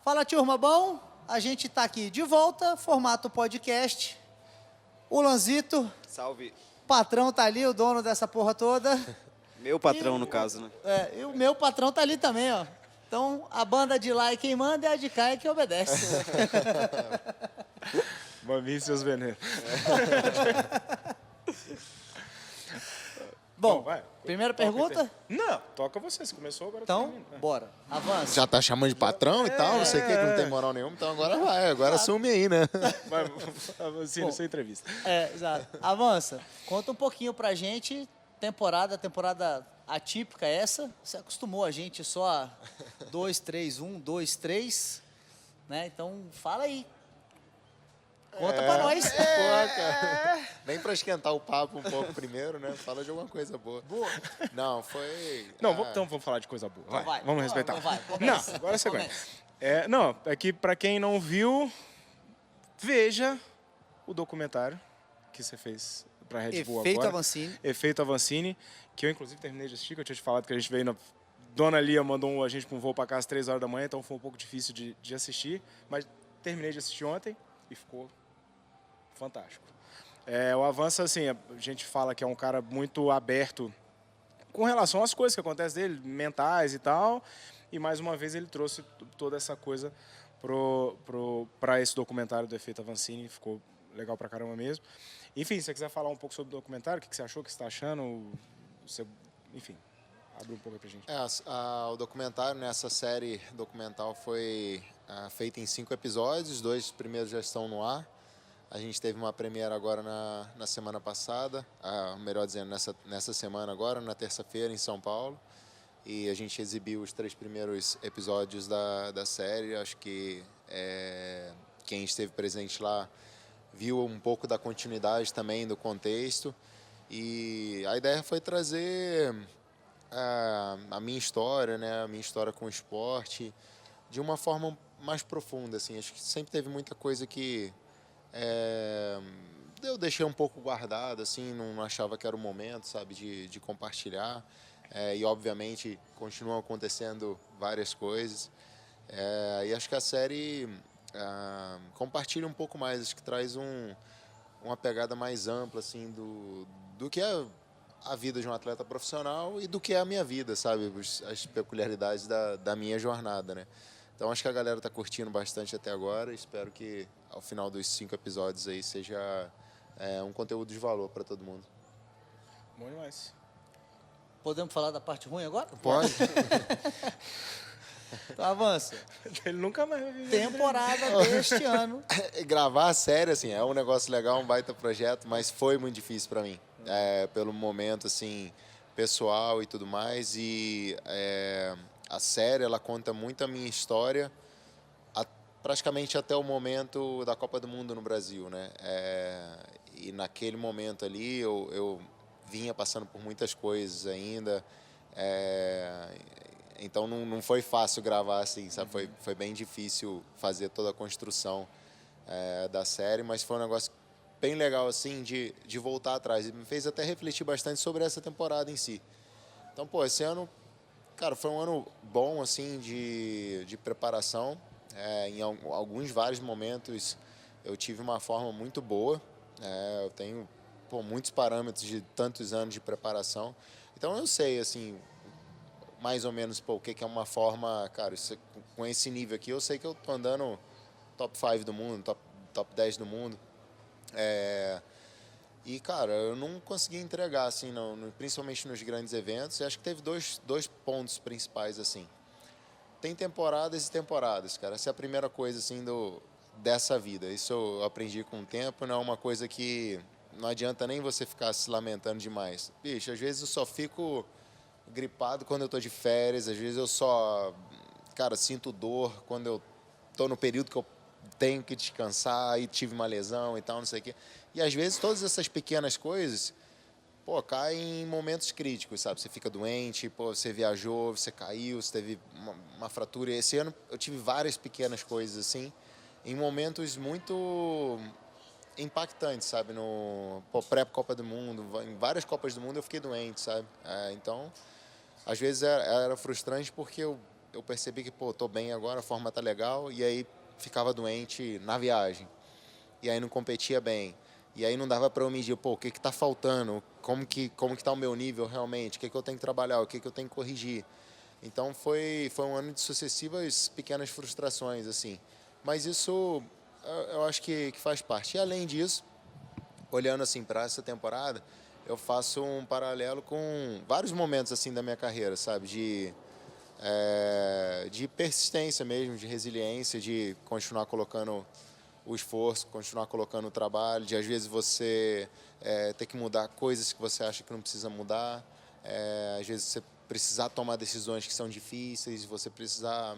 Fala, turma, bom? A gente tá aqui de volta, formato podcast. O Lanzito, Salve. o patrão tá ali, o dono dessa porra toda. Meu patrão, no caso, né? E o meu patrão tá ali também, ó. Então, a banda de lá é quem manda e a de cá é quem obedece. Maminha e seus venenos. Bom, vai. primeira Toca pergunta? Não, toca você. Você começou, agora Então, termina. bora. Avança. Já tá chamando de patrão e tal, não sei o que não tem moral nenhuma, então agora vai, agora assume aí, né? Vai, Avancini, sua entrevista. Exato. Avança. Conta um pouquinho pra gente, temporada atípica essa. Você acostumou a gente só a 2, 3, 1, 2, 3, né? Então, fala aí. Conta pra nós. Pô, cara. Nem pra esquentar o papo um pouco primeiro, né? Fala de alguma coisa boa. Boa. Não, foi... Não, então vamos falar de coisa boa. Então vai. Vamos respeitar. Vai, Não, começa. agora você vai. Começa. Não, é que pra quem não viu, veja o documentário que você fez pra Red Bull Efeito agora. Avancini. Efeito Avancini, que eu inclusive terminei de assistir, que eu tinha te falado que a gente veio na... Dona Lia mandou a gente pra um voo pra cá às 3 horas da manhã, então foi um pouco difícil de assistir, mas terminei de assistir ontem e ficou fantástico. O Avança, assim, a gente fala que é um cara muito aberto com relação às coisas que acontecem dele, mentais e tal, e mais uma vez ele trouxe toda essa coisa para esse documentário do Efeito Avancini, ficou legal pra caramba mesmo. Enfim, se você quiser falar um pouco sobre o documentário, o que você achou, o que você está achando, enfim, abre um pouco aí pra gente. O documentário, né, essa série documental foi feita em 5 episódios, os 2 primeiros já estão no ar. A gente teve uma premiere agora na semana passada, melhor dizendo, nessa semana agora, na terça-feira, em São Paulo. E a gente exibiu os 3 primeiros episódios da série. Acho que quem esteve presente lá viu um pouco da continuidade também, do contexto. E a ideia foi trazer a minha história, né, a minha história com o esporte, de uma forma mais profunda, assim. Acho que sempre teve muita coisa que eu deixei um pouco guardado, assim, não achava que era o momento, sabe, de compartilhar. E, obviamente, continuam acontecendo várias coisas. E acho que a série compartilha um pouco mais, acho que traz uma pegada mais ampla, assim, do que é a vida de um atleta profissional e do que é a minha vida, sabe, as peculiaridades da minha jornada, né. Então acho que a galera está curtindo bastante até agora. Espero que ao final dos 5 episódios aí seja um conteúdo de valor para todo mundo. Bom demais. Podemos falar da parte ruim agora? Pode? Então avança. Ele nunca mais vai viver. Temporada deste ano. Gravar a série, assim, é um negócio legal, um baita projeto, mas foi muito difícil para mim. Pelo momento, assim, pessoal e tudo mais. E a série, ela conta muito a minha história, praticamente até o momento da Copa do Mundo no Brasil, né? E naquele momento ali, eu vinha passando por muitas coisas ainda. Então não foi fácil gravar assim, sabe? Foi bem difícil fazer toda a construção da série, mas foi um negócio bem legal assim de voltar atrás. E me fez até refletir bastante sobre essa temporada em si. Então, pô, esse ano, cara, foi um ano bom assim de preparação. Em vários momentos eu tive uma forma muito boa. Eu tenho muitos parâmetros de tantos anos de preparação. Então eu sei, assim, mais ou menos o que é uma forma, cara, com esse nível aqui, eu sei que eu tô andando top 5 do mundo, top 10 do mundo. E, cara, eu não consegui entregar, assim, principalmente nos grandes eventos. E acho que teve dois pontos principais, assim. Tem temporadas e temporadas, cara. Essa é a primeira coisa, assim, dessa vida. Isso eu aprendi com o tempo, não é uma coisa que não adianta nem você ficar se lamentando demais. Bicho, às vezes eu só fico gripado quando eu tô de férias, às vezes eu só, cara, sinto dor quando eu tô no período que eu tenho que descansar e tive uma lesão e tal, não sei o quê. E às vezes todas essas pequenas coisas, caem em momentos críticos, sabe? Você fica doente, você viajou, você caiu, você teve uma fratura. Esse ano eu tive várias pequenas coisas assim, em momentos muito impactantes, sabe? Pré-Copa do Mundo, em várias Copas do Mundo eu fiquei doente, sabe? Então, às vezes era frustrante porque eu percebi que, pô, tô bem agora, a forma tá legal, e aí ficava doente na viagem. E aí não competia bem. E aí não dava para eu medir, pô, o que tá faltando? Como que tá o meu nível realmente? O que eu tenho que trabalhar? O que eu tenho que corrigir? Então foi um ano de sucessivas pequenas frustrações, assim. Mas isso eu acho que faz parte. E além disso, olhando assim para essa temporada, eu faço um paralelo com vários momentos assim da minha carreira, sabe? De persistência mesmo, de resiliência, de continuar colocando o esforço, continuar colocando o trabalho, de às vezes você ter que mudar coisas que você acha que não precisa mudar, às vezes você precisar tomar decisões que são difíceis, você precisar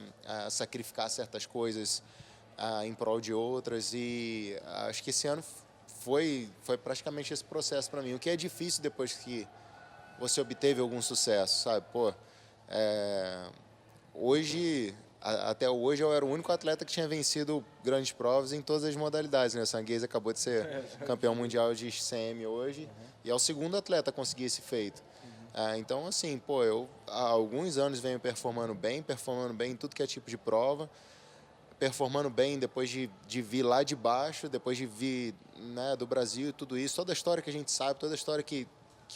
sacrificar certas coisas em prol de outras, e acho que esse ano foi praticamente esse processo para mim. O que é difícil depois que você obteve algum sucesso, sabe? Pô, até hoje eu era o único atleta que tinha vencido grandes provas em todas as modalidades, né? O Sanguês acabou de ser campeão mundial de CM hoje, e é o segundo atleta a conseguir esse feito. Então, assim, pô, eu há alguns anos venho performando bem em tudo que é tipo de prova, performando bem depois de vir lá de baixo, depois de vir, né, do Brasil e tudo isso, toda a história que a gente sabe, toda a história que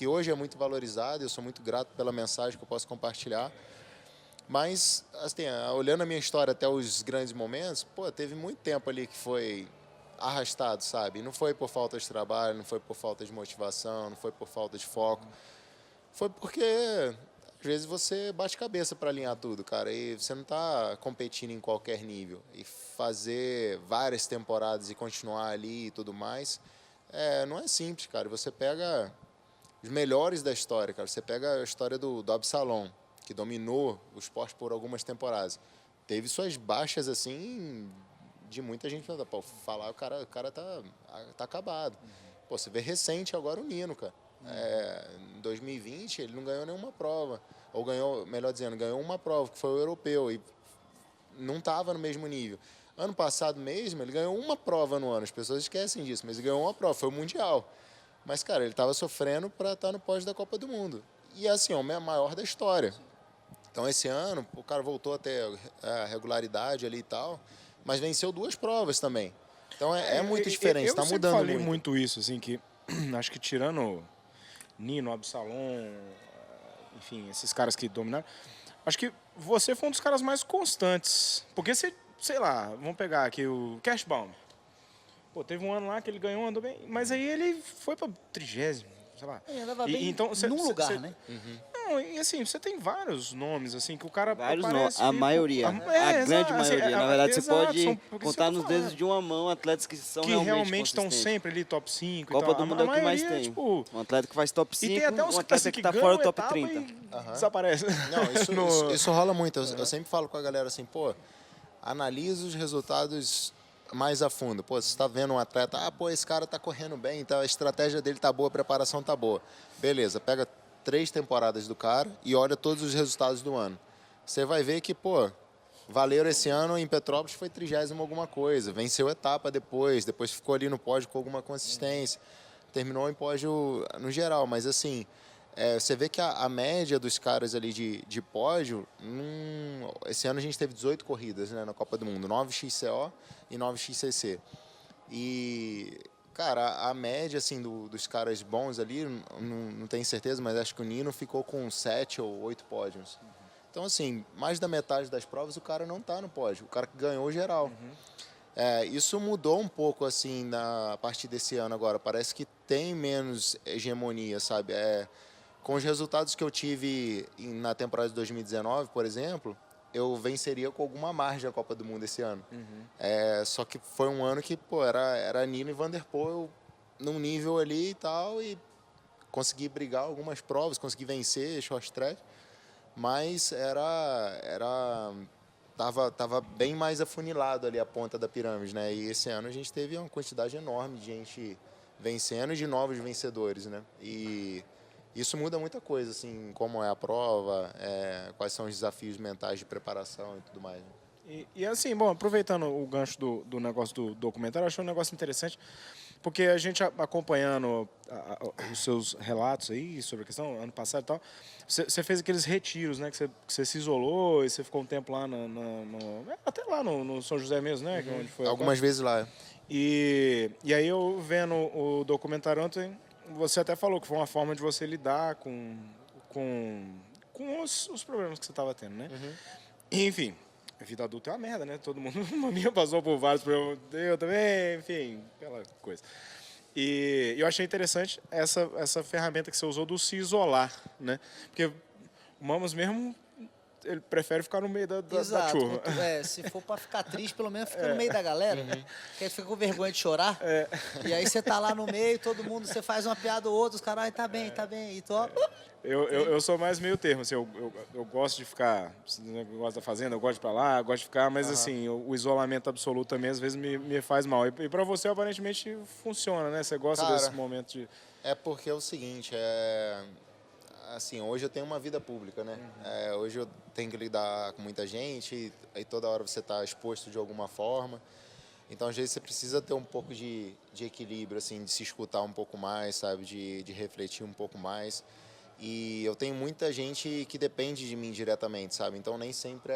hoje é muito valorizada, eu sou muito grato pela mensagem que eu posso compartilhar. Mas, assim, olhando a minha história até os grandes momentos, pô, teve muito tempo ali que foi arrastado, sabe? Não foi por falta de trabalho, não foi por falta de motivação, não foi por falta de foco. Foi porque, às vezes, você bate cabeça para alinhar tudo, cara, e você não está competindo em qualquer nível. E fazer várias temporadas e continuar ali e tudo mais, não é simples, cara. Você pega os melhores da história, cara. Você pega a história do Absalom, que dominou o esporte por algumas temporadas. Teve suas baixas, assim, de muita gente falar, o cara tá acabado. Pô, você vê recente agora o Nino, cara. Em 2020 ele não ganhou nenhuma prova. Ou ganhou, melhor dizendo, ganhou uma prova, que foi o europeu, e não estava no mesmo nível. Ano passado mesmo, ele ganhou uma prova no ano. As pessoas esquecem disso, mas ele ganhou uma prova, foi o Mundial. Mas, cara, ele estava sofrendo para estar no pódio da Copa do Mundo. E, assim, é o maior da história. Então, esse ano, o cara voltou a ter a regularidade ali e tal, mas venceu 2 provas também. Então, é muito diferente, está mudando muito. Eu falei muito isso, assim, que acho que tirando Nino, Absalom, enfim, esses caras que dominaram, acho que você foi um dos caras mais constantes. Porque você, sei lá, vamos pegar aqui o Cash Baum. Pô, teve um ano lá que ele ganhou, andou bem, mas aí ele foi para 30º, sei lá. Ele andava bem então, num lugar, né? Não, e assim, você tem vários nomes, assim, que o cara Vários aparece... a maioria, a grande exato, maioria. Na verdade, você pode contar nos dedos de de uma mão atletas que são que realmente estão consistentes. sempre ali top 5 Copa e tal. do Mundo é o que mais maioria, tem. Tipo, Um atleta que faz top 5, e tem até uns um atleta assim, que tá ganham fora do top etapa 30. e desaparece. Não, isso rola muito. Eu sempre falo com a galera assim, pô, analisa os resultados mais a fundo. Pô, você está vendo um atleta, pô, esse cara tá correndo bem, então a estratégia dele tá boa, a preparação tá boa. Beleza, pega 3 temporadas do cara e olha todos os resultados do ano. Você vai ver que, pô, Valeiro esse ano em Petrópolis foi 30º alguma coisa, venceu etapa depois ficou ali no pódio com alguma consistência, terminou em pódio no geral, mas assim, você vê que a média dos caras ali de pódio, esse ano a gente teve 18 corridas, né, na Copa do Mundo, 9 XCO e 9 XCC. E, cara, a média assim, dos caras bons ali, não tenho certeza, mas acho que o Nino ficou com 7 ou 8 pódios. Então, assim, mais da metade das provas o cara não está no pódio, o cara que ganhou geral. Isso mudou um pouco, assim, a partir desse ano agora. Parece que tem menos hegemonia, sabe? Com os resultados que eu tive na temporada de 2019, por exemplo, eu venceria com alguma margem a Copa do Mundo esse ano. Só que foi um ano que, pô, era Nino e Van der Poel num nível ali e tal, e consegui brigar algumas provas, consegui vencer short track, mas tava bem mais afunilado ali a ponta da pirâmide, né? E esse ano a gente teve uma quantidade enorme de gente vencendo e de novos vencedores, né? E isso muda muita coisa, assim, como é a prova, quais são os desafios mentais de preparação e tudo mais. Né? E assim, bom, aproveitando o gancho do negócio do documentário, eu achei um negócio interessante. Porque a gente acompanhando os seus relatos aí sobre a questão, ano passado e tal, você fez aqueles retiros, né? Que você se isolou e você ficou um tempo lá até lá no São José mesmo, né? Que é onde foi Algumas vezes lá. E aí eu vendo o documentário ontem, você até falou que foi uma forma de você lidar com os problemas que você estava tendo, né? E, enfim, a vida adulta é uma merda, né? Todo mundo na minha passou por vários problemas, eu também, enfim, aquela coisa. E eu achei interessante essa ferramenta que você usou do se isolar, né? Porque o Mamas mesmo, ele prefere ficar no meio da Exato. turma. Se for pra ficar triste, pelo menos fica no meio da galera. Porque aí fica com vergonha de chorar. E aí você tá lá no meio, todo mundo, você faz uma piada ou outra, os caras, ai, tá bem. E tu, ó, Eu sou mais meio termo, assim, eu gosto de ficar, eu gosto da fazenda, eu gosto de ir pra lá, eu gosto de ficar, mas assim, o isolamento absoluto também às vezes me faz mal. E pra você, aparentemente, funciona, né? Você gosta Cara, desse momento de... É porque é o seguinte, assim, hoje eu tenho uma vida pública, né? Hoje eu tenho que lidar com muita gente, aí toda hora você está exposto de alguma forma. Então, às vezes, você precisa ter um pouco de equilíbrio, assim, de se escutar um pouco mais, sabe? De refletir um pouco mais. E eu tenho muita gente que depende de mim diretamente, sabe? Então, nem sempre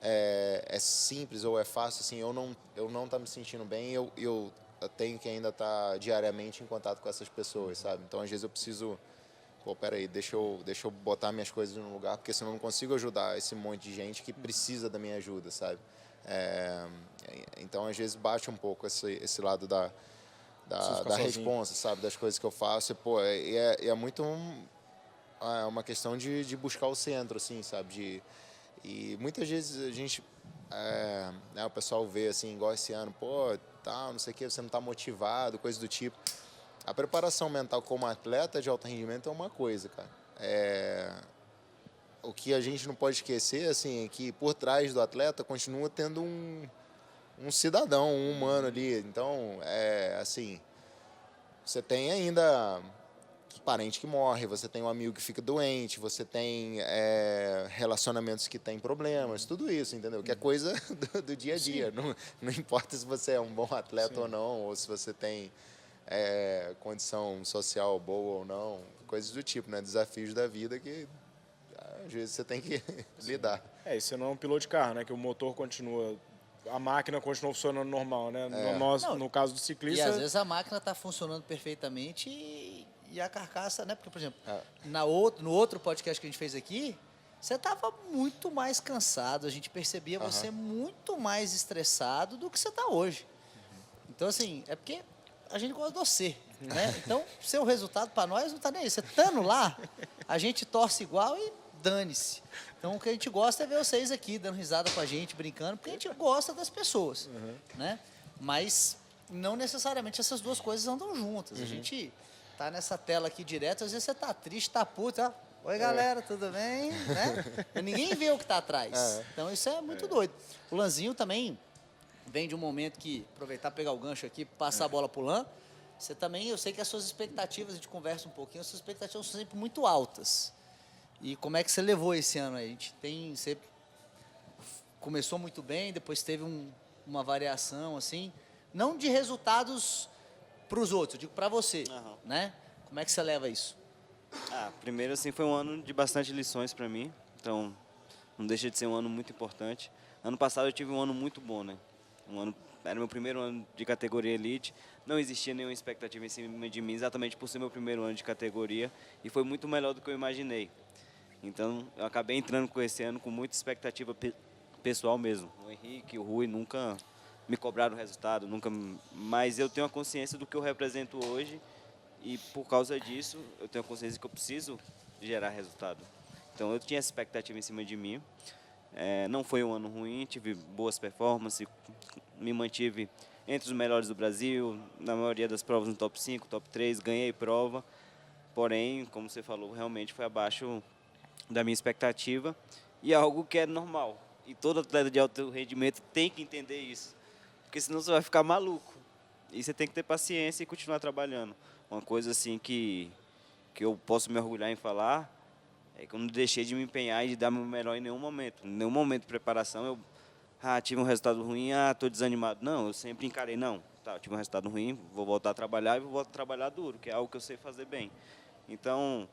é simples ou é fácil, assim, eu não tá me sentindo bem, eu tenho que ainda estar diariamente em contato com essas pessoas, sabe? Então, às vezes, eu preciso... Pô, peraí, deixa eu botar minhas coisas no lugar, porque senão eu não consigo ajudar esse monte de gente que precisa da minha ajuda, sabe? Então, às vezes, bate um pouco esse lado da responsa, sabe? Das coisas que eu faço. E, pô, é muito uma questão de buscar o centro, assim, sabe? E muitas vezes a gente... né, o pessoal vê, assim, igual esse ano, pô, tá, não sei o que, você não tá motivado, coisa do tipo. A preparação mental como atleta de alto rendimento é uma coisa, cara. O que a gente não pode esquecer, assim, é que por trás do atleta continua tendo um cidadão, um humano ali. Então, assim, você tem ainda parente que morre, você tem um amigo que fica doente, você tem relacionamentos que têm problemas, tudo isso, entendeu? Que é coisa do dia a dia. Não importa se você é um bom atleta ou não, ou se você tem condição social boa ou não, coisas do tipo, né? Desafios da vida que às vezes você tem que lidar. E você não é um piloto de carro, né? Que o motor continua... A máquina continua funcionando normal, né? No caso do ciclista... E às vezes a máquina está funcionando perfeitamente e a carcaça, né? Porque, por exemplo, no outro podcast que a gente fez aqui, você estava muito mais cansado, a gente percebia você muito mais estressado do que você está hoje. Então, assim, é porque a gente gosta de você, né? Então, seu resultado para nós não está nem aí. Você estando lá, a gente torce igual e dane-se. Então, o que a gente gosta é ver vocês aqui, dando risada com a gente, brincando, porque a gente gosta das pessoas, né? Mas não necessariamente essas duas coisas andam juntas. A gente tá nessa tela aqui direto, às vezes você tá triste, tá puto, ó. Oi, galera, tudo bem? Né? E ninguém vê o que tá atrás. Então, isso é muito doido. O Lanzinho também vem de um momento que, aproveitar, pegar o gancho aqui, passar a bola pro Lan, você também, eu sei que as suas expectativas, a gente conversa um pouquinho, as suas expectativas são sempre muito altas. E como é que você levou esse ano aí? Você começou muito bem, depois teve uma variação, assim, não de resultados para os outros, eu digo para você, né? Como é que você leva isso? Primeiro, assim, foi um ano de bastante lições para mim, então não deixa de ser um ano muito importante. Ano passado eu tive um ano muito bom, né? Era meu primeiro ano de categoria Elite, não existia nenhuma expectativa em cima de mim, exatamente por ser meu primeiro ano de categoria, e foi muito melhor do que eu imaginei. Então, eu acabei entrando com esse ano com muita expectativa pessoal mesmo. O Henrique e o Rui nunca me cobraram o resultado, mas eu tenho a consciência do que eu represento hoje e, por causa disso, eu tenho a consciência que eu preciso gerar resultado. Então, eu tinha essa expectativa em cima de mim. Não foi um ano ruim, tive boas performances, me mantive entre os melhores do Brasil, na maioria das provas no top 5, top 3, ganhei prova. Porém, como você falou, realmente foi abaixo da minha expectativa e é algo que é normal. E todo atleta de alto rendimento tem que entender isso, porque senão você vai ficar maluco. E você tem que ter paciência e continuar trabalhando. Uma coisa assim que eu posso me orgulhar em falar é que eu não deixei de me empenhar e de dar meu melhor em nenhum momento. Em nenhum momento de preparação eu tive um resultado ruim, estou desanimado. Não, eu sempre encarei, não, tá, eu tive um resultado ruim, vou voltar a trabalhar e vou voltar a trabalhar duro, que é algo que eu sei fazer bem. Então,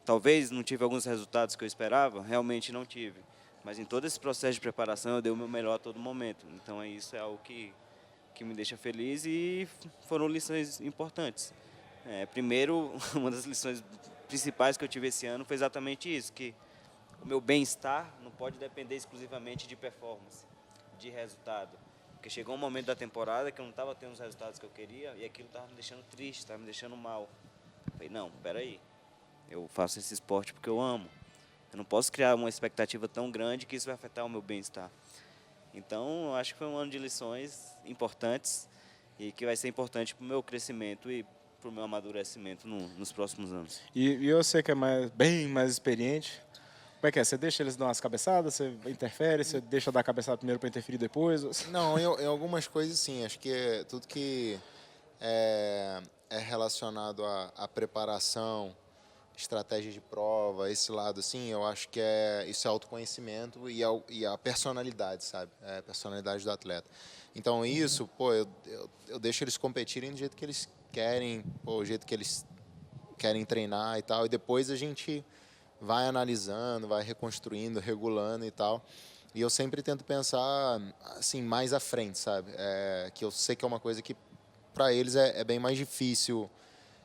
talvez não tive alguns resultados que eu esperava, realmente não tive. Mas em todo esse processo de preparação eu dei o meu melhor a todo momento. Então, isso é algo que me deixa feliz e foram lições importantes. Primeiro, uma das lições principais que eu tive esse ano foi exatamente isso, que o meu bem-estar não pode depender exclusivamente de performance, de resultado. Porque chegou um momento da temporada que eu não estava tendo os resultados que eu queria e aquilo estava me deixando triste, estava me deixando mal. Eu falei, não, peraí, eu faço esse esporte porque eu amo. Eu não posso criar uma expectativa tão grande que isso vai afetar o meu bem-estar. Então, eu acho que foi um ano de lições importantes e que vai ser importante para o meu crescimento e para o meu amadurecimento nos próximos anos. E você que é bem mais experiente, como é que é? Você deixa eles dar umas cabeçadas, você interfere, você deixa dar a cabeçada primeiro para interferir depois? Não, em algumas coisas sim. Acho que tudo que é relacionado à preparação, estratégia de prova, esse lado assim, eu acho que isso é autoconhecimento e a personalidade, sabe? É a personalidade do atleta. Então isso, pô, eu deixo eles competirem do jeito que eles querem, pô, o jeito que eles querem treinar e tal, e depois a gente vai analisando, vai reconstruindo, regulando e tal. E eu sempre tento pensar assim mais à frente, sabe? Que eu sei que é uma coisa que para eles é bem mais difícil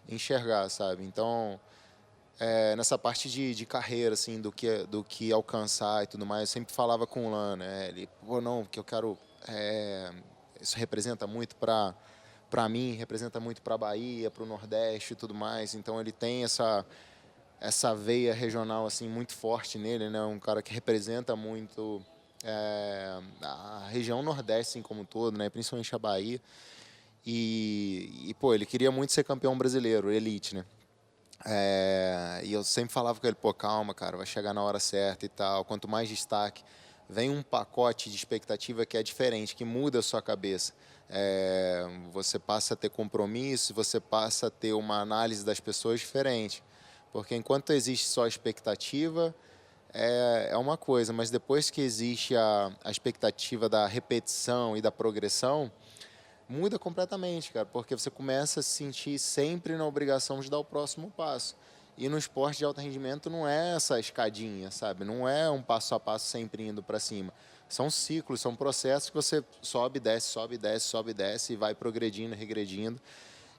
enxergar, sabe? Então, nessa parte de carreira, assim, do que alcançar e tudo mais, eu sempre falava com o Lan, né? Ele, pô, não, que eu quero... isso representa muito para mim, representa muito para a Bahia, para o Nordeste e tudo mais. Então, ele tem essa veia regional assim muito forte nele, né? Um cara que representa muito a região Nordeste assim, como um todo, né? Principalmente a Bahia. E pô, ele queria muito ser campeão brasileiro, elite, né? E eu sempre falava com ele, pô, calma, cara, vai chegar na hora certa e tal. Quanto mais destaque, vem um pacote de expectativa que é diferente, que muda a sua cabeça. Você passa a ter compromisso, você passa a ter uma análise das pessoas diferente. Porque enquanto existe só a expectativa, é uma coisa, mas depois que existe a expectativa da repetição e da progressão, muda completamente, cara, porque você começa a se sentir sempre na obrigação de dar o próximo passo. E no esporte de alto rendimento não é essa escadinha, sabe? Não é um passo a passo sempre indo para cima. São ciclos, são processos que você sobe, desce, sobe, desce, sobe, desce e vai progredindo, regredindo.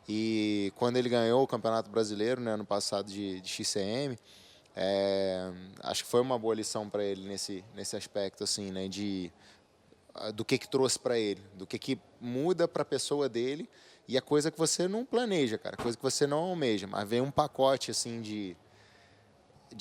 E quando ele ganhou o Campeonato Brasileiro, né, ano passado de XCM, acho que foi uma boa lição para ele nesse aspecto, assim, né, do que trouxe para ele, do que muda para a pessoa dele e a coisa que você não planeja, cara, coisa que você não almeja, mas vem um pacote assim de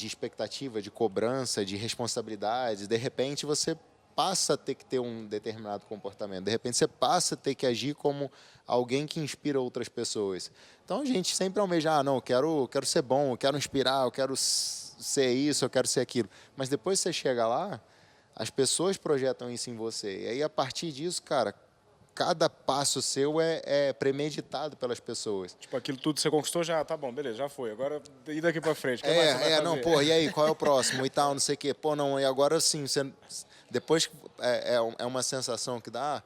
expectativa, de cobrança, de responsabilidades. De repente você passa a ter que ter um determinado comportamento, de repente você passa a ter que agir como alguém que inspira outras pessoas. Então a gente sempre almeja, não, eu quero ser bom, eu quero inspirar, eu quero ser isso, eu quero ser aquilo. Mas depois você chega lá, as pessoas projetam isso em você. E aí, a partir disso, cara, cada passo seu é premeditado pelas pessoas. Tipo, aquilo tudo que você conquistou, já tá bom, beleza, já foi. Agora, e daqui pra frente? O que mais você vai fazer? Não, pô, e aí, qual é o próximo e tal, não sei o quê. Pô, não, e agora sim, depois é uma sensação que dá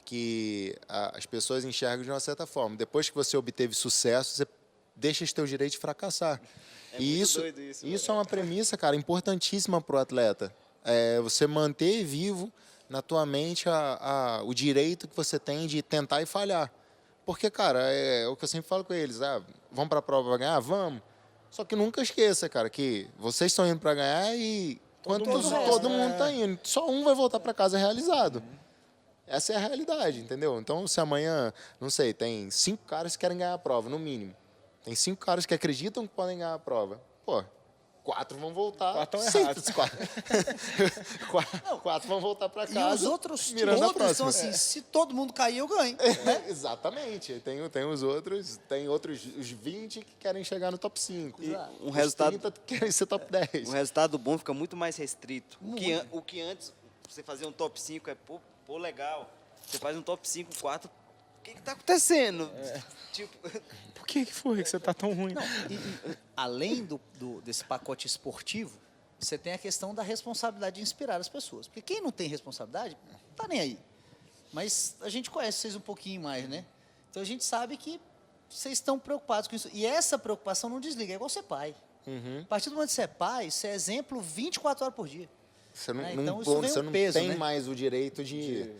que as pessoas enxergam de uma certa forma. Depois que você obteve sucesso, você deixa esse teu direito de fracassar. E isso é uma premissa, cara, importantíssima pro atleta. Você manter vivo na tua mente o direito que você tem de tentar e falhar. Porque, cara, é o que eu sempre falo com eles. Vamos para a prova para ganhar? Vamos. Só que nunca esqueça, cara, que vocês estão indo para ganhar e todo mundo está indo. Só um vai voltar para casa realizado. Essa é a realidade, entendeu? Então, se amanhã, não sei, tem 5 caras que querem ganhar a prova, no mínimo. Tem 5 caras que acreditam que podem ganhar a prova. Pô, 4 vão voltar. 4 estão errados. 4 vão voltar para casa. E os outros mirando a estão próxima. assim, se todo mundo cair, eu ganho. Exatamente. Tem os outros, os 20 que querem chegar no top 5. Um resultado, 30 que querem ser top 10. um resultado bom fica muito mais restrito. Muito. O que antes, você fazer um top 5 pô, legal. Você faz um top 5, 4, o que tá acontecendo? Tipo... Por que foi que você tá tão ruim? E além desse pacote esportivo, você tem a questão da responsabilidade de inspirar as pessoas. Porque quem não tem responsabilidade, tá nem aí. Mas a gente conhece vocês um pouquinho mais, né? Então a gente sabe que vocês estão preocupados com isso. E essa preocupação não desliga, é igual ser pai. A partir do momento que você é pai, você é exemplo 24 horas por dia. Você não, Né? não, Então, isso vem você um não peso, tem né? mais o direito de ser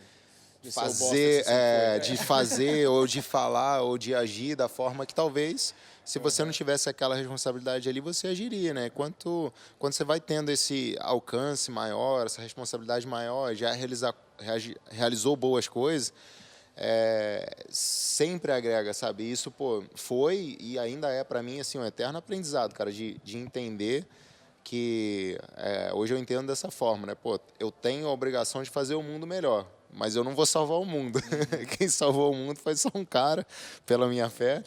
o bosta fazer, que você de fazer ou de falar ou de agir da forma que talvez, se você não tivesse aquela responsabilidade ali, você agiria, né? Quando você vai tendo esse alcance maior, essa responsabilidade maior, já realizou boas coisas, sempre agrega, sabe? Isso, pô, foi e ainda é para mim assim um eterno aprendizado, cara, de entender que hoje eu entendo dessa forma, né? Pô, eu tenho a obrigação de fazer o mundo melhor, mas eu não vou salvar o mundo. Quem salvou o mundo foi só um cara, pela minha fé,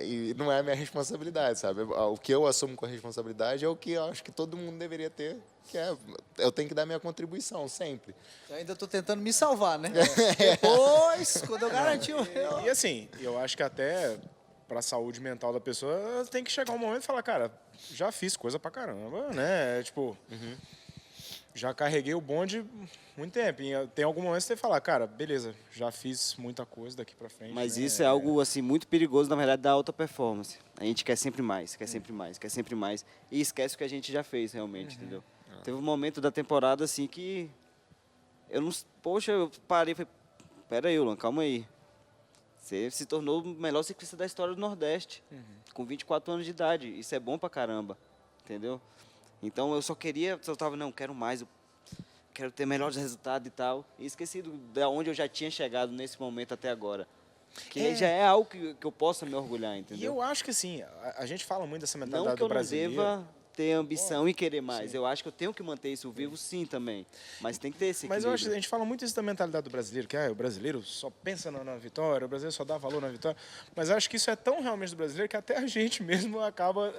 e não é a minha responsabilidade, sabe? O que eu assumo com a responsabilidade é o que eu acho que todo mundo deveria ter, que eu tenho que dar minha contribuição sempre. Eu ainda estou tentando me salvar, né? Depois, quando eu garantir o meu... E assim, eu acho que até para a saúde mental da pessoa tem que chegar um momento e falar, cara, já fiz coisa pra caramba, né? Tipo, já carreguei o bonde muito tempo. E tem algum momento que você fala, cara, beleza, já fiz muita coisa daqui pra frente. Mas né? isso é algo assim muito perigoso, na verdade, da alta performance. A gente quer sempre mais, quer sempre mais, quer sempre mais. E esquece o que a gente já fez realmente, entendeu? Teve um momento da temporada assim que eu não... Poxa, eu parei e falei, pera aí, Ulan, calma aí. Você se tornou o melhor ciclista da história do Nordeste, com 24 anos de idade. Isso é bom pra caramba, entendeu? Então eu só tava, não, quero mais, eu quero ter melhores resultados e tal. E esqueci de onde eu já tinha chegado nesse momento até agora. Que já é algo que eu possa me orgulhar, E entendeu? eu acho que assim, a gente fala muito dessa Não mentalidade que eu do não brasileiro. deva ter ambição e querer mais. Eu acho que eu tenho que manter isso vivo sim também. Mas tem que ter esse Mas equilíbrio. eu acho que a gente fala muito isso da mentalidade do brasileiro, que o brasileiro só pensa na vitória, o brasileiro só dá valor na vitória. Mas eu acho que isso é tão realmente do brasileiro que até a gente mesmo acaba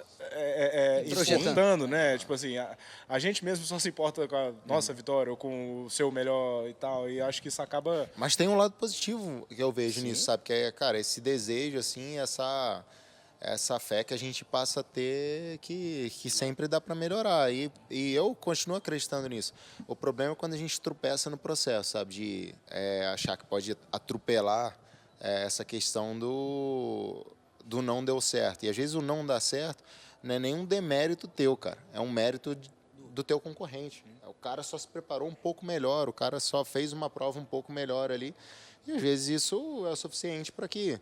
importando, né? Tipo assim, a gente mesmo só se importa com a nossa vitória ou com o seu melhor e tal. E acho que isso acaba... Mas tem um lado positivo que eu vejo nisso, sabe? Que é, cara, esse desejo, assim, essa fé que a gente passa a ter que sempre dá para melhorar. E eu continuo acreditando nisso. O problema é quando a gente tropeça no processo, sabe? De achar que pode atropelar essa questão do não deu certo. E às vezes o não dá certo não é nenhum demérito teu, cara. É um mérito do teu concorrente. O cara só se preparou um pouco melhor, o cara só fez uma prova um pouco melhor ali. E às vezes isso é o suficiente para que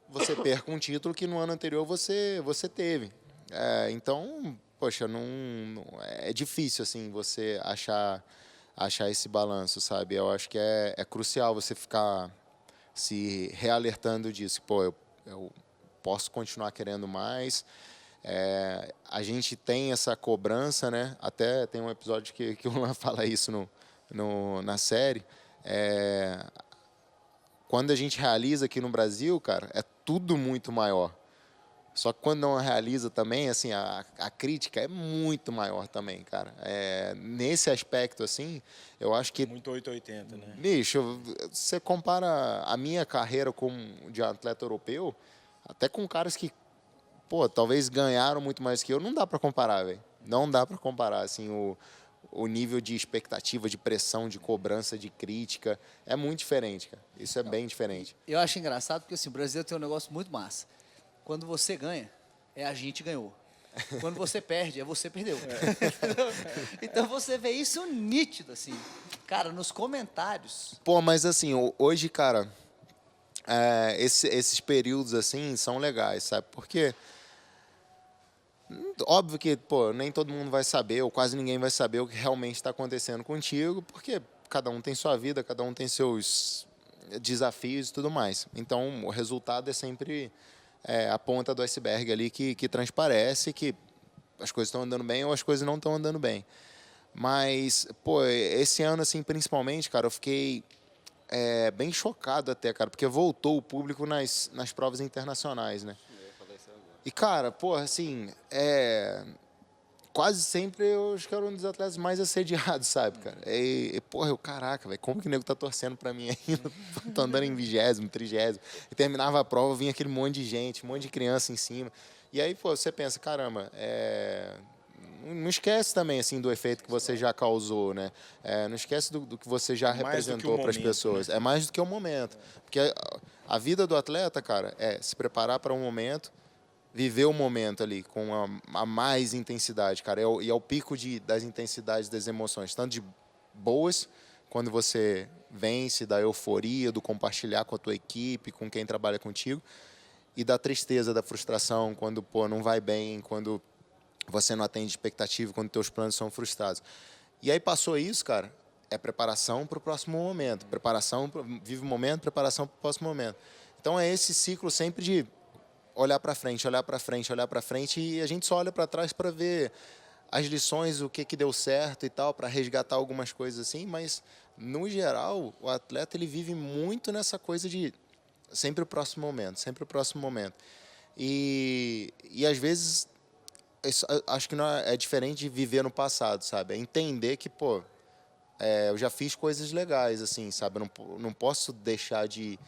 você perca um título que no ano anterior você teve. Então, poxa, é difícil assim você achar esse balanço, sabe? Eu acho que é crucial você ficar se realertando disso. Pô, eu posso continuar querendo mais. A gente tem essa cobrança, né? Até tem um episódio que o Luan fala isso na série. Quando a gente realiza aqui no Brasil, cara, é tudo muito maior. Só que quando não realiza também, assim, a crítica é muito maior também, cara. Nesse aspecto, assim, eu acho que... Muito 880, né? Bicho, você compara a minha carreira de atleta europeu, até com caras que, pô, talvez ganharam muito mais que eu, não dá para comparar, velho. Não dá para comparar, assim, o nível de expectativa, de pressão, de cobrança, de crítica, é muito diferente, cara. Isso é bem diferente. Eu acho engraçado porque assim, o brasileiro tem um negócio muito massa. Quando você ganha, a gente ganhou. Quando você perde, você perdeu. Então você vê isso nítido, assim. Cara, nos comentários. Pô, mas assim, hoje, cara, esses períodos assim são legais, sabe? Porque óbvio que, pô, nem todo mundo vai saber, ou quase ninguém vai saber o que realmente está acontecendo contigo, porque cada um tem sua vida, cada um tem seus desafios e tudo mais. Então, o resultado é sempre a ponta do iceberg ali que transparece que as coisas estão andando bem ou as coisas não estão andando bem. Mas, pô, esse ano, assim, principalmente, cara, eu fiquei bem chocado até, cara, porque voltou o público nas provas internacionais, né? E, cara, pô, assim, quase sempre eu acho que era um dos atletas mais assediados, sabe, cara? Porra, caraca, velho, como que o nego tá torcendo pra mim ainda? Tô andando em 20º, 30º. E terminava a prova, vinha aquele monte de gente, um monte de criança em cima. E aí, pô, você pensa, caramba, não esquece também, assim, do efeito que você já causou, né? Não esquece do que você já Mais do que o representou para as momento, pessoas. É mais do que o momento. Porque a vida do atleta, cara, é se preparar para um momento, viver o momento ali com a mais intensidade, cara. E é o pico das intensidades das emoções, tanto de boas, quando você vence, da euforia, do compartilhar com a tua equipe, com quem trabalha contigo, e da tristeza, da frustração, quando, pô, não vai bem, quando você não atende expectativa, quando teus planos são frustrados. E aí passou isso, cara, é preparação para o próximo momento. Vive o momento, preparação para o próximo momento. Então é esse ciclo sempre de olhar para frente, olhar para frente, olhar para frente, e a gente só olha para trás para ver as lições, o que deu certo e tal, para resgatar algumas coisas assim, mas no geral, o atleta ele vive muito nessa coisa de sempre o próximo momento, sempre o próximo momento. E às vezes, acho que não é diferente de viver no passado, sabe? É entender que, pô, eu já fiz coisas legais, assim, sabe? Eu não posso deixar de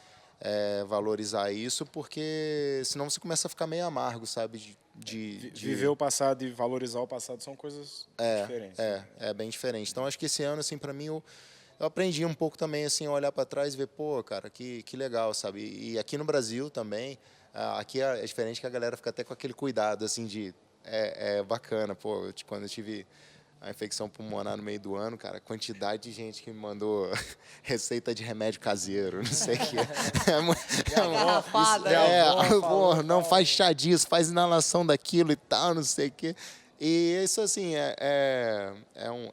valorizar isso, porque senão você começa a ficar meio amargo, sabe? Viver o passado e valorizar o passado são coisas diferentes. É bem diferente. Então, acho que esse ano, assim, para mim, eu aprendi um pouco também, assim, a olhar para trás e ver, pô, cara, que legal, sabe? E aqui no Brasil também, aqui é diferente que a galera fica até com aquele cuidado, assim, é bacana, pô, quando eu tive a infecção pulmonar no meio do ano, cara, a quantidade de gente que me mandou receita de remédio caseiro, não sei o que. Garrafada, Não faz chá disso, faz inalação daquilo e tal, não sei o que. E isso, assim, é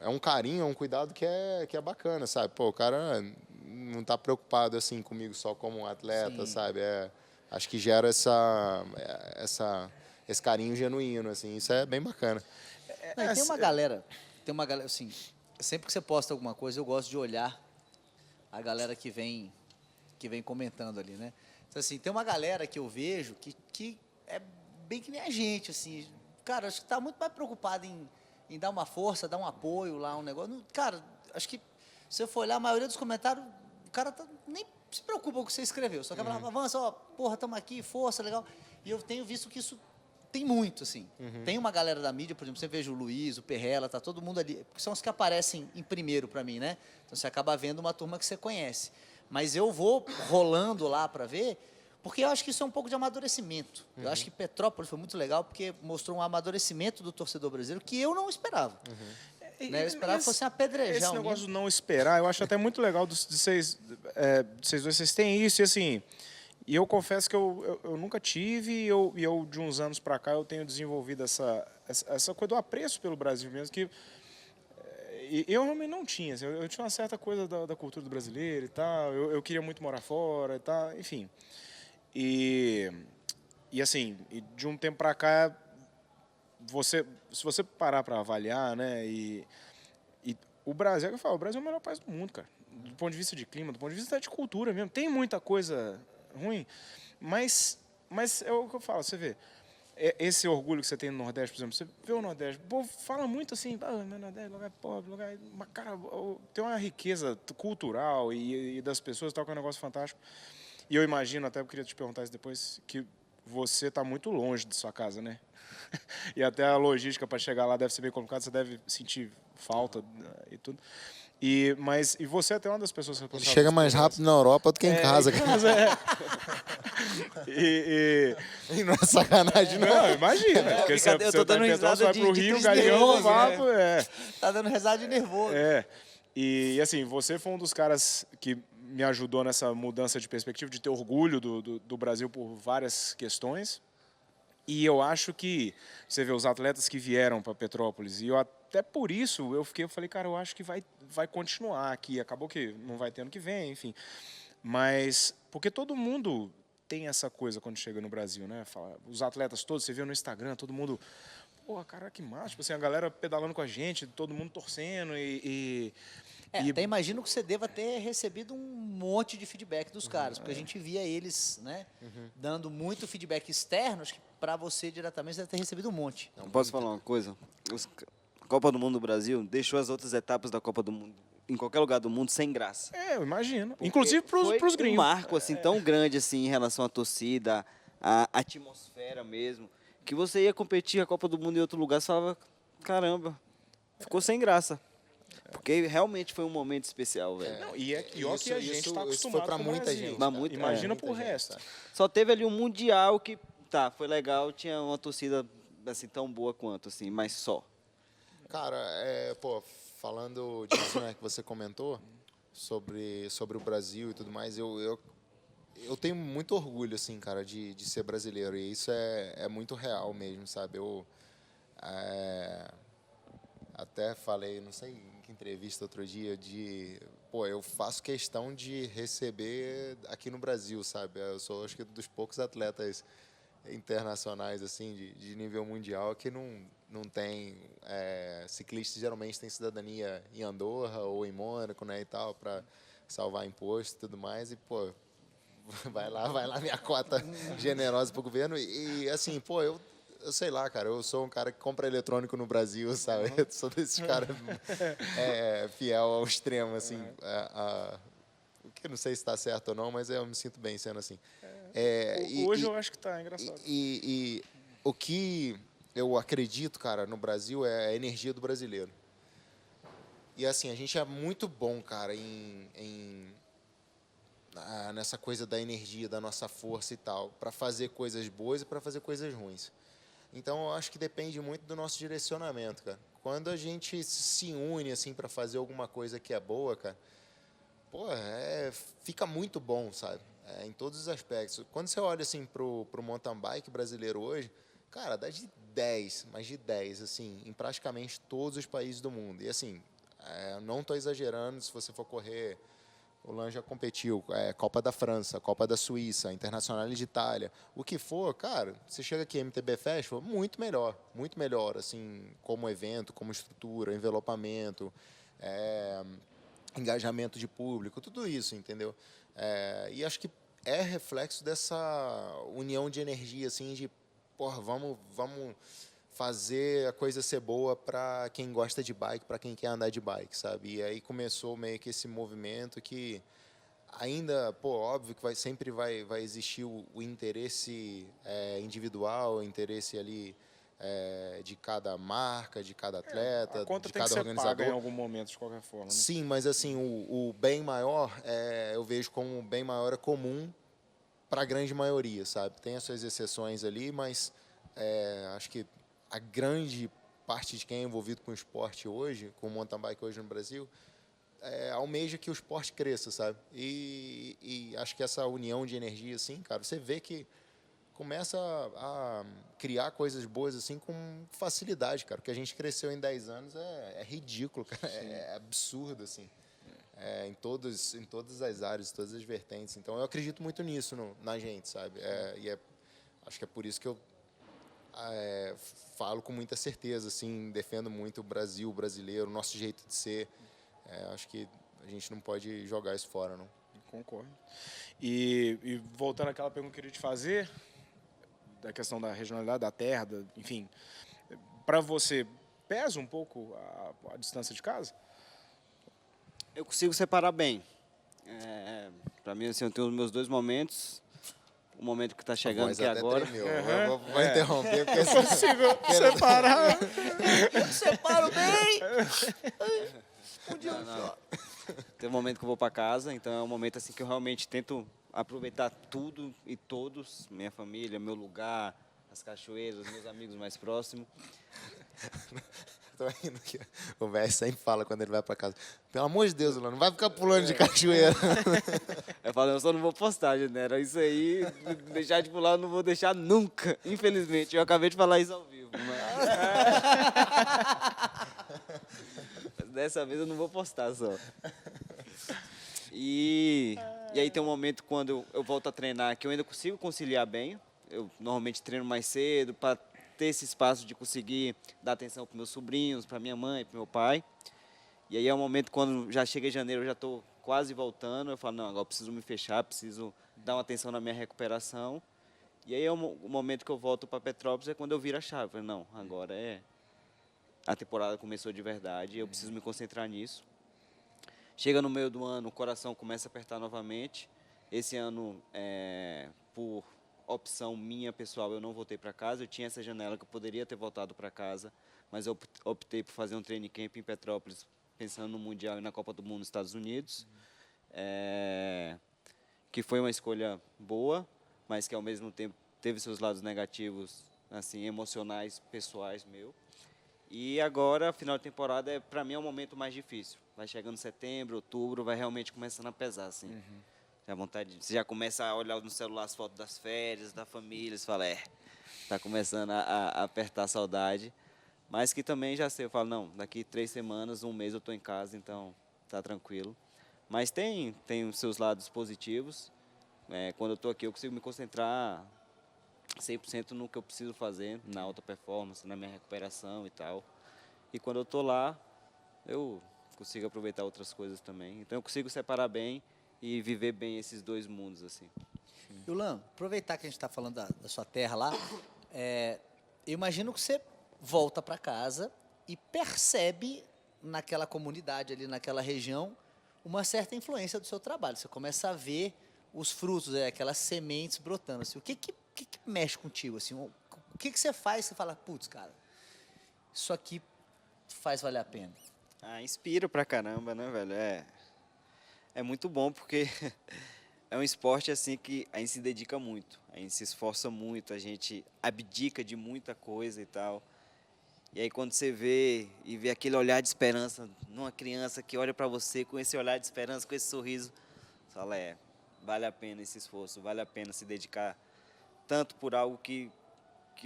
um carinho, é um cuidado que é bacana, sabe? Pô, o cara não tá preocupado, assim, comigo só como um atleta, Sim. sabe? Acho que gera esse carinho genuíno, assim, isso é bem bacana. Não, e tem uma galera, assim, sempre que você posta alguma coisa, eu gosto de olhar a galera que vem comentando ali, né? Então, assim, tem uma galera que eu vejo que é bem que nem a gente, assim, cara, acho que tá muito mais preocupado em dar uma força, dar um apoio lá, um negócio. Cara, acho que se você for olhar, a maioria dos comentários, o cara nem se preocupa com o que você escreveu, só quer falar, avança, ó, porra, tamo aqui, força, legal. E eu tenho visto que isso tem muito, assim. Tem uma galera da mídia, por exemplo, você veja o Luiz, o Perrella, tá todo mundo ali, porque são os que aparecem em primeiro para mim, né? Então você acaba vendo uma turma que você conhece. Mas eu vou rolando lá para ver, porque eu acho que isso é um pouco de amadurecimento. Eu acho que Petrópolis foi muito legal, porque mostrou um amadurecimento do torcedor brasileiro que eu não esperava. Né? Eu esperava que fosse apedrejar esse o negócio Nino. de não esperar, eu acho até muito legal de vocês dois, vocês têm isso, e assim, e eu confesso que eu nunca tive, e eu de uns anos para cá eu tenho desenvolvido essa coisa do apreço pelo Brasil mesmo, que eu realmente não tinha, assim, eu tinha uma certa coisa da cultura do brasileiro e tal, eu queria muito morar fora e tal, enfim. E assim, de um tempo para cá, se você parar para avaliar, né, e o Brasil, é o que eu falo, o Brasil é o melhor país do mundo, cara. Do ponto de vista de clima, do ponto de vista de cultura mesmo. Tem muita coisa ruim, mas é o que eu falo, você vê. Esse orgulho que você tem no Nordeste, por exemplo, você vê o Nordeste, o povo fala muito assim, meu Nordeste, lugar pobre, lugar... Mas, cara, tem uma riqueza cultural e das pessoas, tal, que é um negócio fantástico. E eu imagino, até eu queria te perguntar isso depois, que você está muito longe de sua casa, né? E até a logística para chegar lá deve ser bem complicada, você deve sentir falta e tudo. Mas você até uma das pessoas responsáveis... Chega mais rápido na Europa do que em casa. E não é sacanagem, não. Não, imagina. Porque eu tô dando risada vai pro Rio, Galeão, Vapo, Tá dando risada de nervoso. E assim, você foi um dos caras que me ajudou nessa mudança de perspectiva, de ter orgulho do Brasil por várias questões. E eu acho que você vê os atletas que vieram para Petrópolis, e até por isso eu falei, cara, eu acho que vai continuar aqui. Acabou que não vai ter ano que vem, enfim. Mas porque todo mundo tem essa coisa quando chega no Brasil, né? Os atletas todos, você vê no Instagram, todo mundo, porra, cara, que massa, tipo assim, a galera pedalando com a gente, todo mundo torcendo até imagino que você deva ter recebido um monte de feedback dos caras, porque a gente via eles, né, dando muito feedback externo, acho que para você diretamente você deve ter recebido um monte. Não posso falar uma coisa? A Copa do Mundo do Brasil deixou as outras etapas da Copa do Mundo em qualquer lugar do mundo sem graça. Eu imagino. Porque Inclusive pros gringos. Um marco assim tão grande assim em relação à torcida, à atmosfera mesmo, que você ia competir a Copa do Mundo em outro lugar, você falava, caramba, ficou sem graça. Porque realmente foi um momento especial, velho. Não, e ó que a gente isso está foi acostumado pra com o muita Brasil. gente, Mas cara. muito- Imagina Muita pro gente, resto. sabe? Só teve ali um Mundial que, tá, foi legal, tinha uma torcida, assim, tão boa quanto, assim, mas só. Cara, pô, falando disso, né, que você comentou sobre o Brasil e tudo mais, eu tenho muito orgulho, assim, cara, de ser brasileiro. E isso é muito real mesmo, sabe? Eu até falei, não sei em que entrevista outro dia, pô, eu faço questão de receber aqui no Brasil, sabe? Eu sou, acho que, dos poucos atletas internacionais, assim, de nível mundial que não tem... ciclistas geralmente têm cidadania em Andorra ou em Mônaco, né, e tal, para salvar imposto e tudo mais. E, pô, vai lá minha cota generosa pro governo. E assim, pô, eu sei lá, cara, eu sou um cara que compra eletrônico no Brasil, sabe? Eu sou desses caras fiel ao extremo, assim. O que eu não sei se está certo ou não, mas eu me sinto bem sendo assim. Hoje eu acho que tá engraçado. E o que eu acredito, cara, no Brasil é a energia do brasileiro. E assim, a gente é muito bom, cara, nessa coisa da energia, da nossa força e tal, para fazer coisas boas e para fazer coisas ruins. Então, eu acho que depende muito do nosso direcionamento, cara. Quando a gente se une, assim, para fazer alguma coisa que é boa, cara, pô, fica muito bom, sabe? Em todos os aspectos. Quando você olha, assim, pro mountain bike brasileiro hoje, cara, dá de 10, mais de 10, assim, em praticamente todos os países do mundo. E, assim, eu não estou exagerando, se você for correr... O Lan já competiu, Copa da França, Copa da Suíça, Internacional de Itália, o que for, cara, você chega aqui MTB Festival, muito melhor, assim, como evento, como estrutura, envelopamento, engajamento de público, tudo isso, entendeu? E acho que é reflexo dessa união de energia, assim, de, porra, vamos fazer a coisa ser boa para quem gosta de bike, para quem quer andar de bike, sabe? E aí começou meio que esse movimento que ainda, pô, óbvio que sempre vai existir o interesse individual, o interesse ali de cada marca, de cada atleta, A conta de tem que cada ser paga em organizador. algum momento, de qualquer forma, né? Sim, mas assim, o bem maior, eu vejo como o bem maior é comum para a grande maioria, sabe? Tem as suas exceções ali, mas acho que a grande parte de quem é envolvido com o esporte hoje, com o mountain bike hoje no Brasil, almeja que o esporte cresça, sabe? E acho que essa união de energia, assim, cara, você vê que começa a criar coisas boas, assim, com facilidade, cara. O que a gente cresceu em 10 anos é ridículo, cara. É absurdo, assim. Em todas as áreas, todas as vertentes. Então, eu acredito muito nisso na gente, sabe? Acho que é por isso que eu falo com muita certeza, assim, defendo muito o Brasil, o brasileiro, o nosso jeito de ser. Acho que a gente não pode jogar isso fora, não. Concordo. E voltando àquela pergunta que eu queria te fazer, da questão da regionalidade, da terra, enfim, para você, pesa um pouco a distância de casa? Eu consigo separar bem. Para mim, assim, eu tenho os meus dois momentos. O momento que está chegando, Voz que é até agora. tremeu. Eu vou interromper, porque Consigo separar. Separo bem! Não. Tem um momento que eu vou para casa, então é um momento assim que eu realmente tento aproveitar tudo e todos, minha família, meu lugar, as cachoeiras, meus amigos mais próximos. Tô rindo aqui. O velho sempre fala quando ele vai pra casa: pelo amor de Deus, Lula, não vai ficar pulando de cachoeira. Eu falo, eu só não vou postar, Genera. Isso aí, deixar de pular, eu não vou deixar nunca. Infelizmente, eu acabei de falar isso ao vivo. Mas dessa vez eu não vou postar só. E aí tem um momento quando eu volto a treinar que eu ainda consigo conciliar bem. Eu normalmente treino mais cedo para ter esse espaço de conseguir dar atenção para meus sobrinhos, para minha mãe, para meu pai. E aí é um momento quando já chega em janeiro, eu já estou quase voltando. Eu falo, não, agora eu preciso me fechar, preciso dar uma atenção na minha recuperação. E aí o momento que eu volto para Petrópolis é quando eu viro a chave. Eu falo, não, agora a temporada começou de verdade, eu preciso me concentrar nisso. Chega no meio do ano, o coração começa a apertar novamente. Esse ano, por opção minha pessoal, eu não voltei para casa. Eu tinha essa janela que eu poderia ter voltado para casa, mas eu optei por fazer um training camp em Petrópolis, pensando no Mundial e na Copa do Mundo nos Estados Unidos, que foi uma escolha boa, mas que ao mesmo tempo teve seus lados negativos, assim, emocionais, pessoais meu. E agora, final de temporada, para mim é o momento mais difícil. Vai chegando setembro, outubro, vai realmente começando a pesar, assim. A vontade, você já começa a olhar no celular as fotos das férias, da família, você fala, tá começando a apertar a saudade. Mas que também já sei, eu falo, não, daqui 3 semanas, um mês eu estou em casa, então tá tranquilo. Mas tem os seus lados positivos. Quando eu estou aqui, eu consigo me concentrar 100% no que eu preciso fazer, na alta performance, na minha recuperação e tal. E quando eu estou lá, eu consigo aproveitar outras coisas também. Então eu consigo separar bem e viver bem esses dois mundos, assim. Yulan, aproveitar que a gente está falando da sua terra lá, eu imagino que você volta para casa e percebe naquela comunidade ali, naquela região, uma certa influência do seu trabalho. Você começa a ver os frutos, aquelas sementes brotando. Assim, o que mexe contigo? Assim, o que você faz? Você fala, putz, cara, isso aqui faz valer a pena. Inspira pra caramba, né, velho? É muito bom porque é um esporte assim que a gente se dedica muito, a gente se esforça muito, a gente abdica de muita coisa e tal. E aí quando você vê aquele olhar de esperança numa criança que olha para você com esse olhar de esperança, com esse sorriso, você fala, vale a pena esse esforço, vale a pena se dedicar tanto por algo que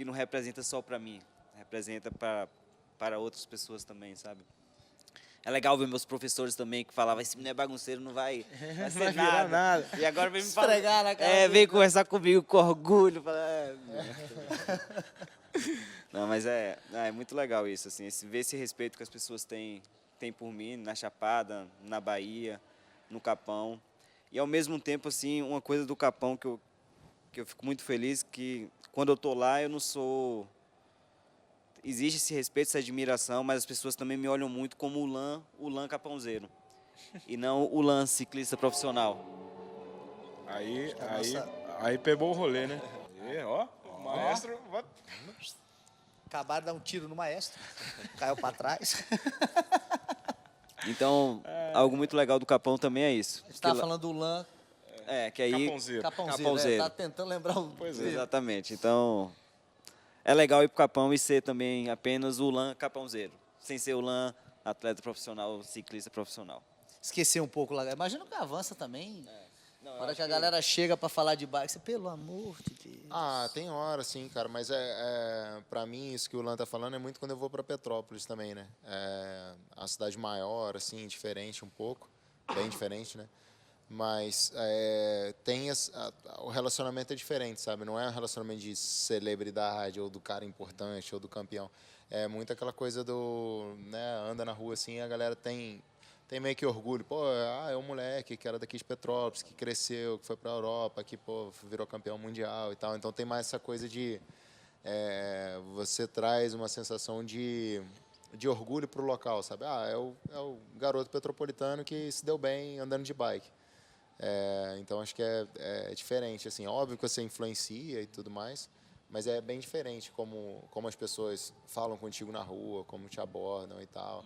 não representa só para mim, representa para outras pessoas também, sabe? É legal ver meus professores também que falavam, esse menino é bagunceiro, não vai ser nada. E agora vem me falar, esfregar na cara vem conversar comigo com orgulho. Não, mas é muito legal isso, assim, ver esse respeito que as pessoas têm por mim, na Chapada, na Bahia, no Capão. E ao mesmo tempo, assim, uma coisa do Capão que eu fico muito feliz, que quando eu tô lá, eu não sou... Existe esse respeito, essa admiração, mas as pessoas também me olham muito como o lã capãozeiro. E não o lã ciclista profissional. Aí pegou o rolê, né? O maestro... Acabaram de dar um tiro no maestro, caiu para trás. Então, algo muito legal do Capão também é isso. A gente estava falando do lã... que aí... Capãozeiro. Tá tentando lembrar o... Pois é. Exatamente. Então... É legal ir pro Capão e ser também apenas o lã capãozeiro, sem ser o lã atleta profissional, ciclista profissional. Esquecer um pouco lá. Imagina que avança também. Não, na hora que a galera chega para falar de bike, você, pelo amor de Deus. Tem hora, sim, cara, mas pra mim, isso que o Lan tá falando é muito quando eu vou para Petrópolis também, né? É a cidade maior, assim, diferente um pouco, bem diferente, né? Mas o relacionamento é diferente, sabe? Não é um relacionamento de celebridade ou do cara importante ou do campeão. É muito aquela coisa do, né, anda na rua assim, a galera tem meio que orgulho. Pô, é um moleque que era daqui de Petrópolis, que cresceu, que foi para a Europa, que pô, virou campeão mundial e tal. Então tem mais essa coisa de você traz uma sensação de orgulho para o local, sabe? É o garoto petropolitano que se deu bem andando de bike. Então acho que é diferente, assim, óbvio que você influencia e tudo mais, mas é bem diferente como as pessoas falam contigo na rua, como te abordam e tal.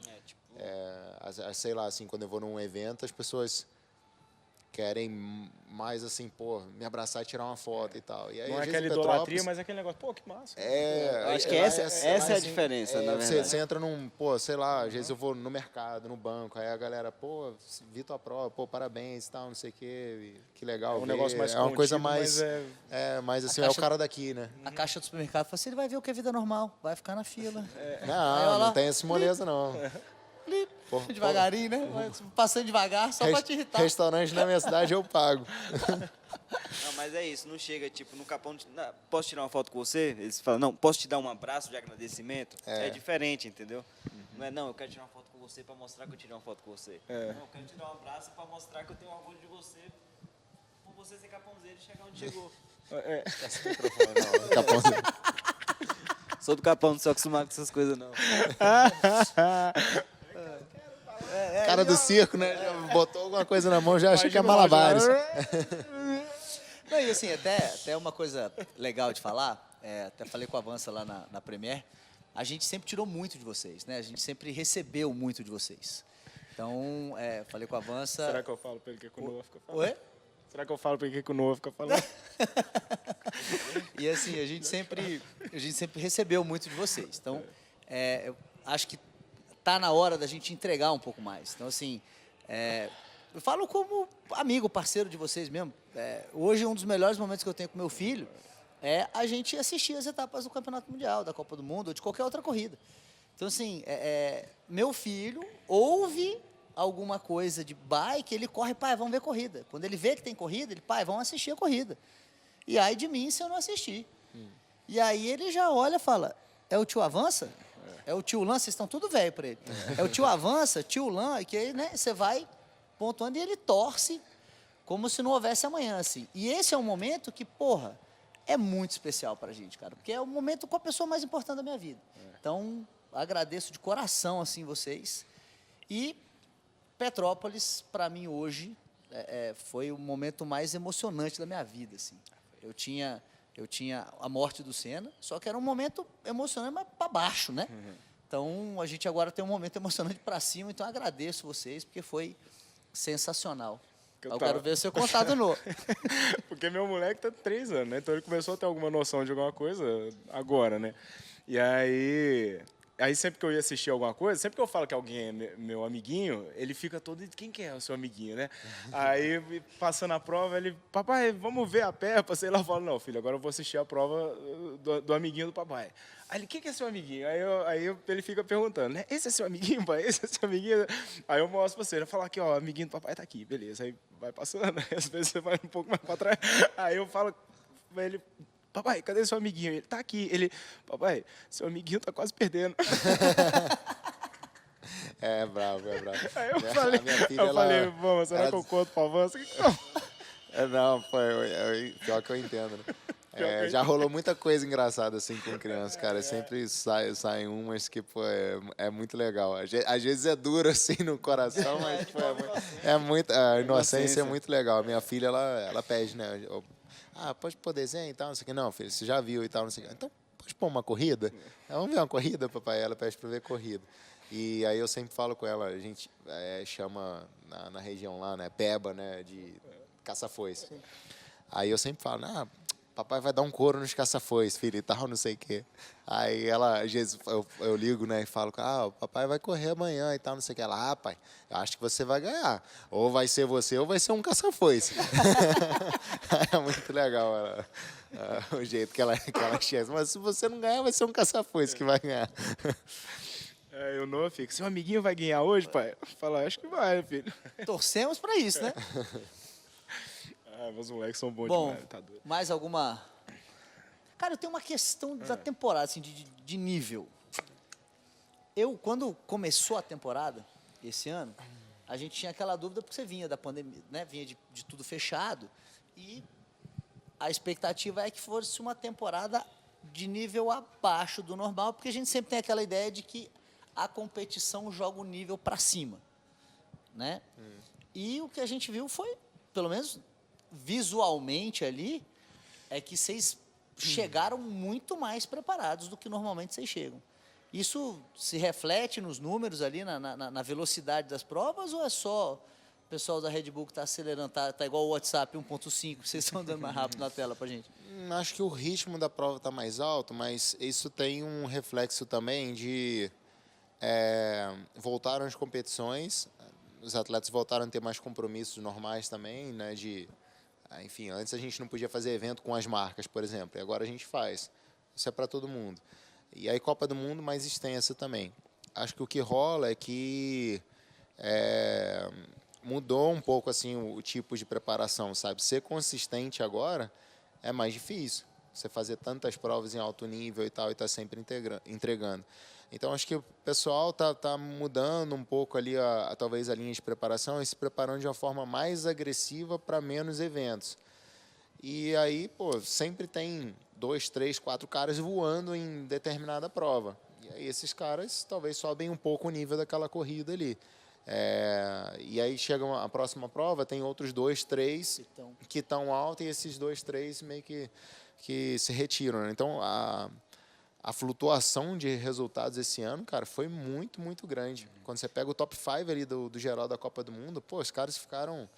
Sei lá, assim, quando eu vou num evento, as pessoas querem mais assim, pô, me abraçar e tirar uma foto e tal. E aí, não é às vezes, aquela idolatria, mas é aquele negócio, pô, que massa. Acho que essa é a diferença, na verdade. Você entra num, pô, sei lá, às vezes eu vou no mercado, no banco, aí a galera, pô, vi tua prova, pô, parabéns e tal, não sei o quê, que legal. É um negócio mais uma coisa mais... mais assim, é o cara daqui, né? A caixa do supermercado fala assim, ele vai ver o que é vida normal, vai ficar na fila. Não tem essa moleza, não. Devagarinho, né? Passando devagar, só pra te irritar. Restaurante na minha cidade eu pago. Não, mas é isso, não chega, tipo, no Capão, posso tirar uma foto com você? Eles falam, não, posso te dar um abraço de agradecimento? É diferente, entendeu? Não, eu quero tirar uma foto com você pra mostrar que eu tirei uma foto com você. Não, eu quero te dar um abraço pra mostrar que eu tenho orgulho de você, por você ser capãozeiro e chegar onde chegou. Capãozeiro. Sou do Capão, não sou acostumado com essas coisas, não. Cara do circo, né? Já botou alguma coisa na mão, já acha que é malabares. Não, e assim, até uma coisa legal de falar, até falei com a Avança lá na Premier, a gente sempre tirou muito de vocês, né? A gente sempre recebeu muito de vocês. Então, falei com a Avança... Será que eu falo pra ele que o Noah fica falando? Oi? Será que eu falo pra ele que o Noah fica falando? E assim, a gente sempre recebeu muito de vocês. Então, eu acho que tá na hora da gente entregar um pouco mais. Então, assim, eu falo como amigo, parceiro de vocês mesmo. Hoje, um dos melhores momentos que eu tenho com meu filho é a gente assistir as etapas do Campeonato Mundial, da Copa do Mundo ou de qualquer outra corrida. Então, assim, meu filho ouve alguma coisa de bike, ele corre, pai, vamos ver corrida. Quando ele vê que tem corrida, ele, pai, vamos assistir a corrida. E aí de mim se eu não assistir. E aí ele já olha e fala, é o tio Avança? É o tio Lan, vocês estão tudo velho para ele. É o tio Avança, tio Lan, e que aí, né, você vai pontuando e ele torce como se não houvesse amanhã, assim. E esse é um momento que, porra, é muito especial pra gente, cara, porque é o momento com a pessoa mais importante da minha vida. Então, agradeço de coração, assim, vocês. E Petrópolis, para mim, hoje, foi o momento mais emocionante da minha vida, assim. Eu tinha a morte do Senna, só que era um momento emocionante, mas para baixo, né? Então, a gente agora tem um momento emocionante para cima, então agradeço vocês, porque foi sensacional. Eu quero ver o seu contato novo. Porque meu moleque tá 3 anos, né? Então ele começou a ter alguma noção de alguma coisa agora, né? E aí sempre que eu ia assistir alguma coisa, sempre que eu falo que alguém é meu amiguinho, ele fica todo, quem que é o seu amiguinho, né? Aí, passando a prova, ele, papai, vamos ver a Peppa, sei lá, eu falo, não, filho, agora eu vou assistir a prova do amiguinho do papai. Aí ele, quem que é seu amiguinho? Aí ele fica perguntando, né? Esse é seu amiguinho, pai? Esse é seu amiguinho? Aí eu mostro pra você, ele fala aqui, ó, amiguinho do papai tá aqui, beleza. Aí vai passando, aí às vezes você vai um pouco mais pra trás, aí eu falo, ele... Papai, cadê seu amiguinho? Ele tá aqui. Ele, papai, seu amiguinho tá quase perdendo. É bravo, é bravo. Aí A minha filha, falei, vamos, será que eu conto pra Avança? Não, pior que eu entendo, né? Já rolou muita coisa engraçada assim com criança, cara. Sempre saem umas que, pô, é muito legal. Às vezes é duro assim no coração, mas pô, a inocência é muito legal. A minha filha, ela pede, né? Pode pôr desenho e tal, não sei o que. Não, filho, você já viu e tal, não sei o que. Então, pode pôr uma corrida? Vamos ver uma corrida, papai? Ela pede pra ver corrida. E aí eu sempre falo com ela, a gente chama na região lá, né, peba, né, de caça-foice. Aí eu sempre falo, papai vai dar um couro nos caça-foice, filho, e tal, não sei o quê. Aí ela, às vezes, eu ligo, né, e falo, o papai vai correr amanhã e tal, não sei o quê. Ela, pai, eu acho que você vai ganhar. Ou vai ser você, ou vai ser um caça-foice. É muito legal o jeito que ela chega. Mas se você não ganhar, vai ser um caça-foice que vai ganhar. Aí o Noah fica, seu amiguinho vai ganhar hoje, pai? Fala, acho que vai, filho. Torcemos para isso, né? Meus moleques são bons Bom, demais, tá doido. mais alguma... Cara, eu tenho uma questão da temporada, assim, de nível. Quando começou a temporada, esse ano, a gente tinha aquela dúvida porque você vinha da pandemia, né? Vinha de tudo fechado e a expectativa é que fosse uma temporada de nível abaixo do normal, porque a gente sempre tem aquela ideia de que a competição joga o nível para cima, né? E o que a gente viu foi, pelo menos visualmente ali, é que vocês chegaram muito mais preparados do que normalmente vocês chegam. Isso se reflete nos números ali, na velocidade das provas, ou é só o pessoal da Red Bull que está acelerando, tá igual o WhatsApp 1.5, vocês estão andando mais rápido na tela pra gente? Acho que o ritmo da prova está mais alto, mas isso tem um reflexo também de... voltaram as competições, os atletas voltaram a ter mais compromissos normais também, né, enfim, antes a gente não podia fazer evento com as marcas, por exemplo, e agora a gente faz. Isso é para todo mundo. E aí Copa do Mundo mais extensa também. Acho que o que rola é que mudou um pouco assim o tipo de preparação, sabe? Ser consistente agora é mais difícil. Você fazer tantas provas em alto nível e tal, e tá sempre entregando. Então, acho que o pessoal tá mudando um pouco ali, talvez, a linha de preparação e se preparando de uma forma mais agressiva para menos eventos. E aí, sempre tem 2, 3, 4 caras voando em determinada prova. E aí esses caras talvez sobem um pouco o nível daquela corrida ali. E aí chega a próxima prova, tem outros 2, 3 que estão altos e esses 2, 3 meio que se retiram, né? Então, a flutuação de resultados esse ano, cara, foi muito, muito grande. Quando você pega o top 5 ali do geral da Copa do Mundo, pô, os caras ficaram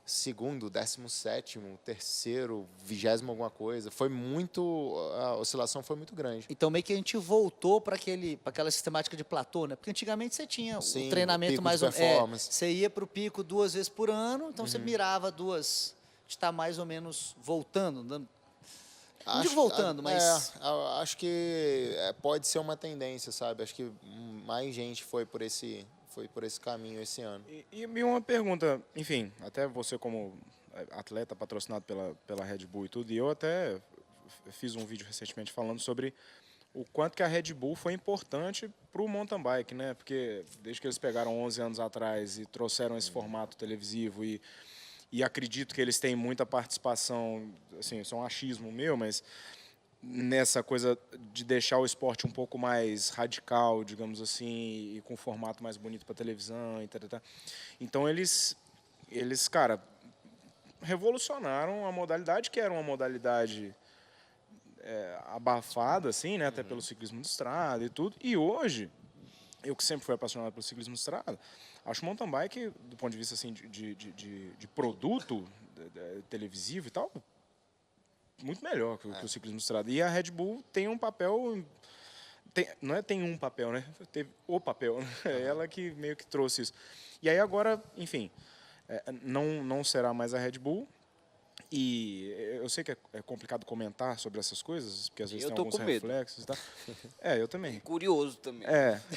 segundo, 17º, terceiro, 20º alguma coisa. Foi muito, a oscilação foi muito grande. Então meio que a gente voltou para aquela sistemática de platô, né? Porque antigamente você tinha Sim, o o treinamento pico mais de ou performance. você ia para o pico 2 vezes por ano, então você mirava está mais ou menos voltando, não digo voltando, mas acho que pode ser uma tendência, sabe? Acho que mais gente foi por esse caminho esse ano. E uma pergunta, enfim, até você como atleta patrocinado pela Red Bull e tudo, e eu até fiz um vídeo recentemente falando sobre o quanto que a Red Bull foi importante para o mountain bike, né? Porque desde que eles pegaram 11 anos atrás e trouxeram esse formato televisivo e acredito que eles têm muita participação, assim, isso é um achismo meu, mas nessa coisa de deixar o esporte um pouco mais radical, digamos assim, e com um formato mais bonito para televisão, e tal. Então eles, cara, revolucionaram a modalidade, que era uma modalidade abafada, assim, né, até pelo ciclismo de estrada e tudo. E hoje, eu que sempre fui apaixonado pelo ciclismo de estrada, acho o mountain bike, do ponto de vista assim, de produto televisivo e tal, muito melhor que o ciclismo de estrada. E a Red Bull tem um papel... tem um papel, né? Teve o papel. Né? É ela que meio que trouxe isso. E aí agora, enfim, não será mais a Red Bull. E eu sei que é complicado comentar sobre essas coisas, porque às vezes tem alguns reflexos e tal. Eu também. Curioso também.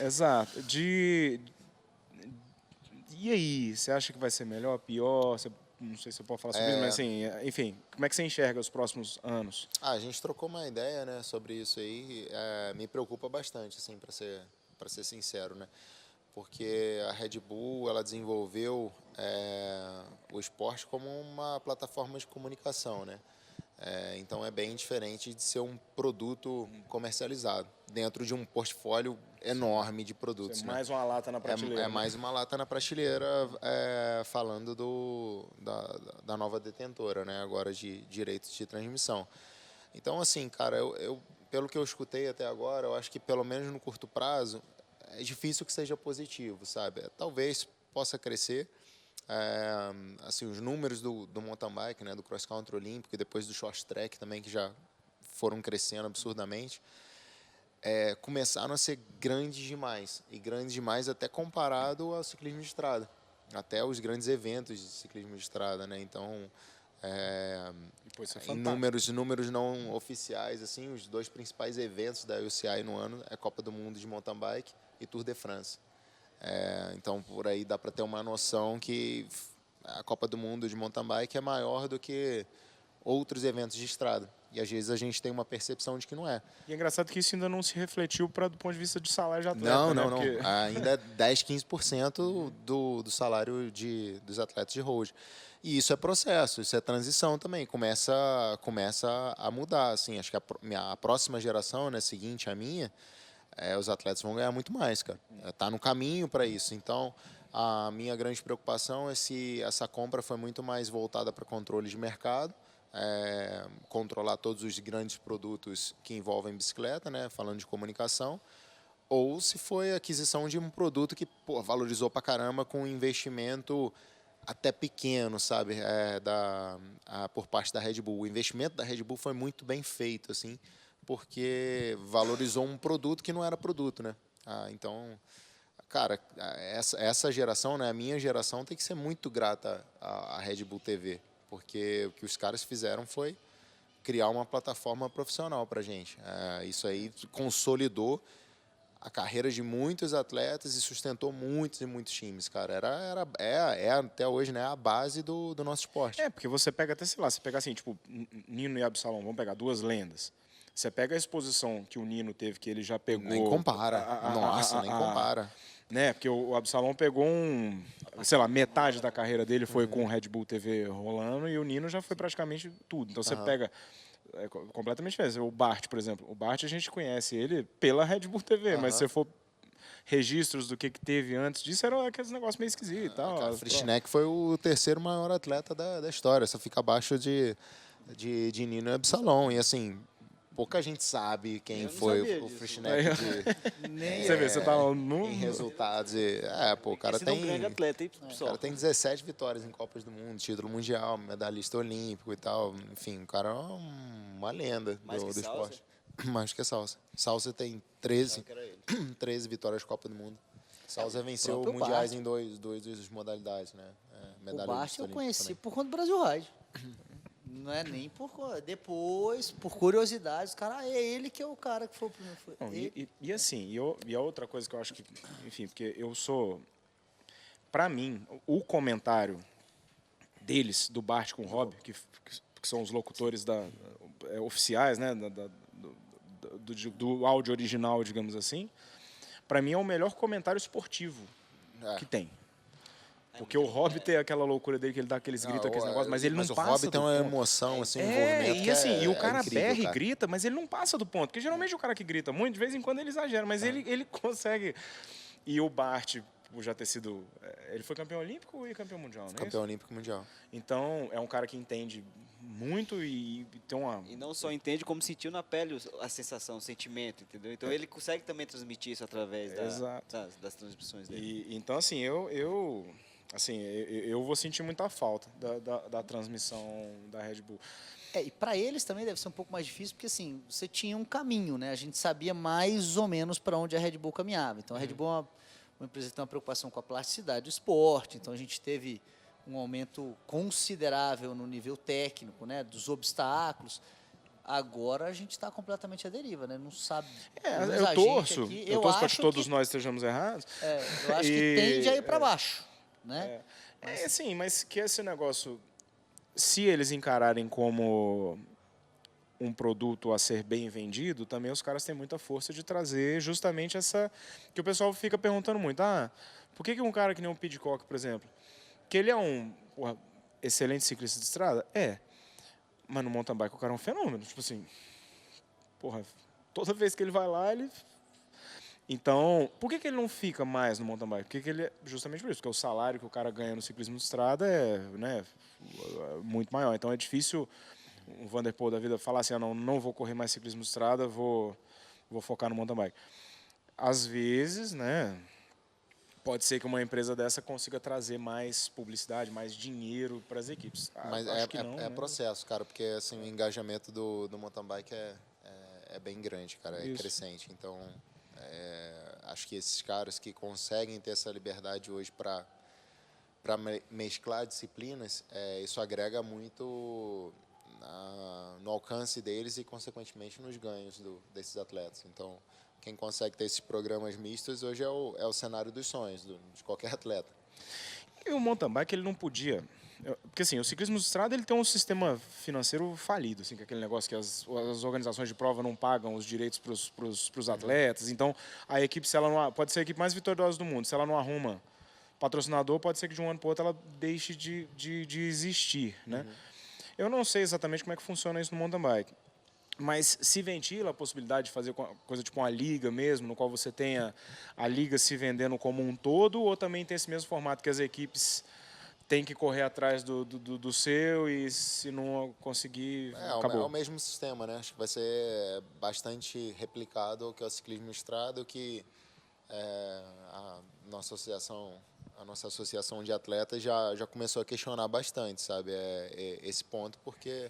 Exato. E aí, você acha que vai ser melhor, pior? Não sei se você pode falar sobre isso, mas assim, enfim, como é que você enxerga os próximos anos? A gente trocou uma ideia, né, sobre isso aí. Me preocupa bastante, assim, para ser sincero, né? Porque a Red Bull, ela desenvolveu o esporte como uma plataforma de comunicação, né? Então é bem diferente de ser um produto comercializado dentro de um portfólio enorme de produtos. Mais uma lata na prateleira. É mais uma lata na prateleira, falando da nova detentora, né? Agora de direitos de transmissão. Então, assim, cara, eu pelo que eu escutei até agora, eu acho que pelo menos no curto prazo é difícil que seja positivo, sabe? Talvez possa crescer. Assim, os números do mountain bike, né, do cross country olímpico e depois do short track também, que já foram crescendo absurdamente, começaram a ser grandes demais, e grandes demais até comparado ao ciclismo de estrada, até os grandes eventos de ciclismo de estrada, né? Então, em números não oficiais, assim, os dois principais eventos da UCI no ano é a Copa do Mundo de mountain bike e Tour de France. Então, por aí dá para ter uma noção que a Copa do Mundo de mountain bike é maior do que outros eventos de estrada. E às vezes a gente tem uma percepção de que não é. E é engraçado que isso ainda não se refletiu do ponto de vista de salário de atleta. Não, né? não. Porque... Ainda é 10, 15% do salário dos atletas de road. E isso é processo, isso é transição também. Começa a mudar. Assim, acho que a próxima geração, né, seguinte à minha, os atletas vão ganhar muito mais, cara. Tá no caminho para isso. Então, a minha grande preocupação é se essa compra foi muito mais voltada para controle de mercado, controlar todos os grandes produtos que envolvem bicicleta, né, falando de comunicação, ou se foi a aquisição de um produto que valorizou pra caramba com um investimento até pequeno, sabe, por parte da Red Bull. O investimento da Red Bull foi muito bem feito, assim, porque valorizou um produto que não era produto, né? Então, cara, essa geração, né, a minha geração, tem que ser muito grata à Red Bull TV, porque o que os caras fizeram foi criar uma plataforma profissional pra gente. Isso aí consolidou a carreira de muitos atletas e sustentou muitos e muitos times, cara. Até hoje, né, a base do nosso esporte. Porque você pega até, sei lá, você pega assim, tipo, Nino e Absalom, vamos pegar duas lendas. Você pega a exposição que o Nino teve, que ele já pegou... Nem compara. Nem compara. Né, porque o Absalom pegou sei lá, metade da carreira dele foi com o Red Bull TV rolando e o Nino já foi praticamente tudo. Então você pega... completamente diferente. O Bart, por exemplo. O Bart a gente conhece ele pela Red Bull TV, mas se você for registros do que teve antes disso, era aqueles negócios meio esquisitos e tal. O Frischneck foi o terceiro maior atleta da história, só fica abaixo de Nino e Absalom. E assim, pouca gente sabe quem Eu não foi sabia o disso. Frischneck Nem Você vê, você tá no... em resultados. Pô, o cara Esse é um tem... grande atleta, hein, O pessoal? cara tem 17 vitórias em Copas do Mundo, título mundial, medalhista olímpico e tal. Enfim, o cara é uma lenda Mais do que Salsa? esporte. Mais que a Salsa. Salsa tem 13, Que era ele. 13 vitórias de Copa do Mundo. Salsa venceu próprio mundiais Bart. em dois modalidades, né? O Medalha Bart eu olímpica conheci também. por conta do Brasil Ride. Não é nem por... Depois, por curiosidade, os caras... é ele que é o cara que foi o primeiro. Foi Não, ele. e assim, e a outra coisa que eu acho que, enfim, porque eu sou, pra mim, o comentário deles, do Bart com o Rob, que são os locutores oficiais, né, do áudio original, digamos assim, pra mim é o melhor comentário esportivo que tem. Porque o Rob tem aquela loucura dele, que ele dá aqueles gritos, aqueles negócios, mas ele não o passa Rob do tem uma ponto. emoção, assim, um É, envolvimento e que assim, e o é cara incrível, berra e cara. grita, mas ele não passa do ponto. Porque geralmente o cara que grita muito, de vez em quando ele exagera, mas ele consegue. E o Bart, por já ter sido... Ele foi campeão olímpico e campeão mundial, não é Campeão isso? olímpico mundial. Então, é um cara que entende muito e tem uma... E não só entende, como sentiu na pele a sensação, o sentimento, entendeu? Então ele consegue também transmitir isso através Exato. das transmissões dele. Então, assim, eu vou sentir muita falta da transmissão da Red Bull. E para eles também deve ser um pouco mais difícil, porque assim, você tinha um caminho, né? A gente sabia mais ou menos para onde a Red Bull caminhava. Então a Red Bull é uma empresa que tem uma preocupação com a plasticidade do esporte, então a gente teve um aumento considerável no nível técnico, né? Dos obstáculos. Agora a gente está completamente à deriva, né? Não sabe. pelo menos a Eu gente torço. aqui, Eu torço para acho que todos que- nós estejamos errados. eu acho que tende a ir para baixo, né? Sim, mas que esse negócio, se eles encararem como um produto a ser bem vendido, também os caras têm muita força de trazer justamente essa... Que o pessoal fica perguntando muito, por que um cara que nem o Pidcock, por exemplo, que ele é um excelente ciclista de estrada? Mas no mountain bike o cara é um fenômeno. Tipo assim, toda vez que ele vai lá, ele... Então, por que ele não fica mais no mountain bike? Porque ele, justamente por isso, porque o salário que o cara ganha no ciclismo de estrada é, né, muito maior. Então é difícil um Van der Poel da vida falar assim, não vou correr mais ciclismo de estrada, vou focar no mountain bike. Às vezes, né, pode ser que uma empresa dessa consiga trazer mais publicidade, mais dinheiro para as equipes. Mas Acho que não, né? processo, cara, porque assim, o engajamento do mountain bike é bem grande, cara, é Isso. crescente. Então, acho que esses caras que conseguem ter essa liberdade hoje para mesclar disciplinas, isso agrega muito no alcance deles e, consequentemente, nos ganhos desses atletas. Então, quem consegue ter esses programas mistos hoje é o cenário dos sonhos de qualquer atleta. E o mountain bike, ele não podia... Porque, assim, o ciclismo de estrada, ele tem um sistema financeiro falido, assim, que é aquele negócio que as organizações de prova não pagam os direitos para os atletas. Então, a equipe, se ela não... Pode ser a equipe mais vitoriosa do mundo. Se ela não arruma patrocinador, pode ser que de um ano para o outro ela deixe de existir, né? Eu não sei exatamente como é que funciona isso no mountain bike. Mas se ventila a possibilidade de fazer coisa tipo uma liga mesmo, no qual você tenha a liga se vendendo como um todo, ou também tem esse mesmo formato que as equipes têm que correr atrás do seu e se não conseguir, acabou. É o mesmo sistema, né? Acho que vai ser bastante replicado ao que é o ciclismo de estrada, o que a nossa associação de atletas já começou a questionar bastante, sabe? Esse ponto, porque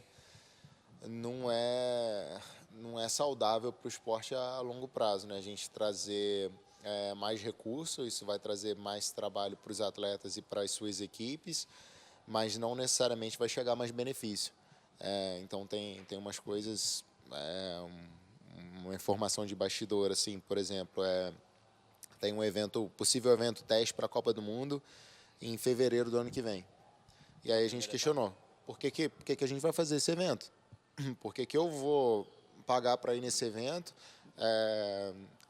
não é saudável para o esporte a longo prazo, né? A gente trazer mais recursos, isso vai trazer mais trabalho para os atletas e para as suas equipes, mas não necessariamente vai chegar mais benefício. Então tem umas coisas, uma informação de bastidor, assim, por exemplo, tem um possível evento teste para a Copa do Mundo em fevereiro do ano que vem. E aí a gente questionou, por que a gente vai fazer esse evento? Por que eu vou pagar para ir nesse evento?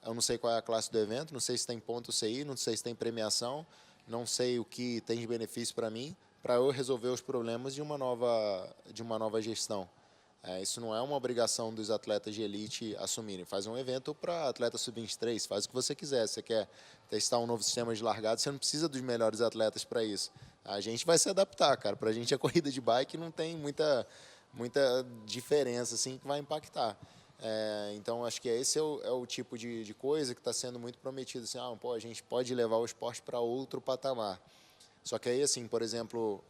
Eu não sei qual é a classe do evento, não sei se tem ponto CI, não sei se tem premiação, não sei o que tem de benefício para mim, para eu resolver os problemas de uma nova gestão. Isso não é uma obrigação dos atletas de elite assumirem. Faz um evento para atleta sub-23, faz o que você quiser. Se você quer testar um novo sistema de largada, você não precisa dos melhores atletas para isso. A gente vai se adaptar, cara. Para a gente, a corrida de bike não tem muita diferença assim, que vai impactar. Então, acho que esse é o tipo de coisa que está sendo muito prometido. Assim, pô, a gente pode levar o esporte para outro patamar. Só que aí, assim, por exemplo,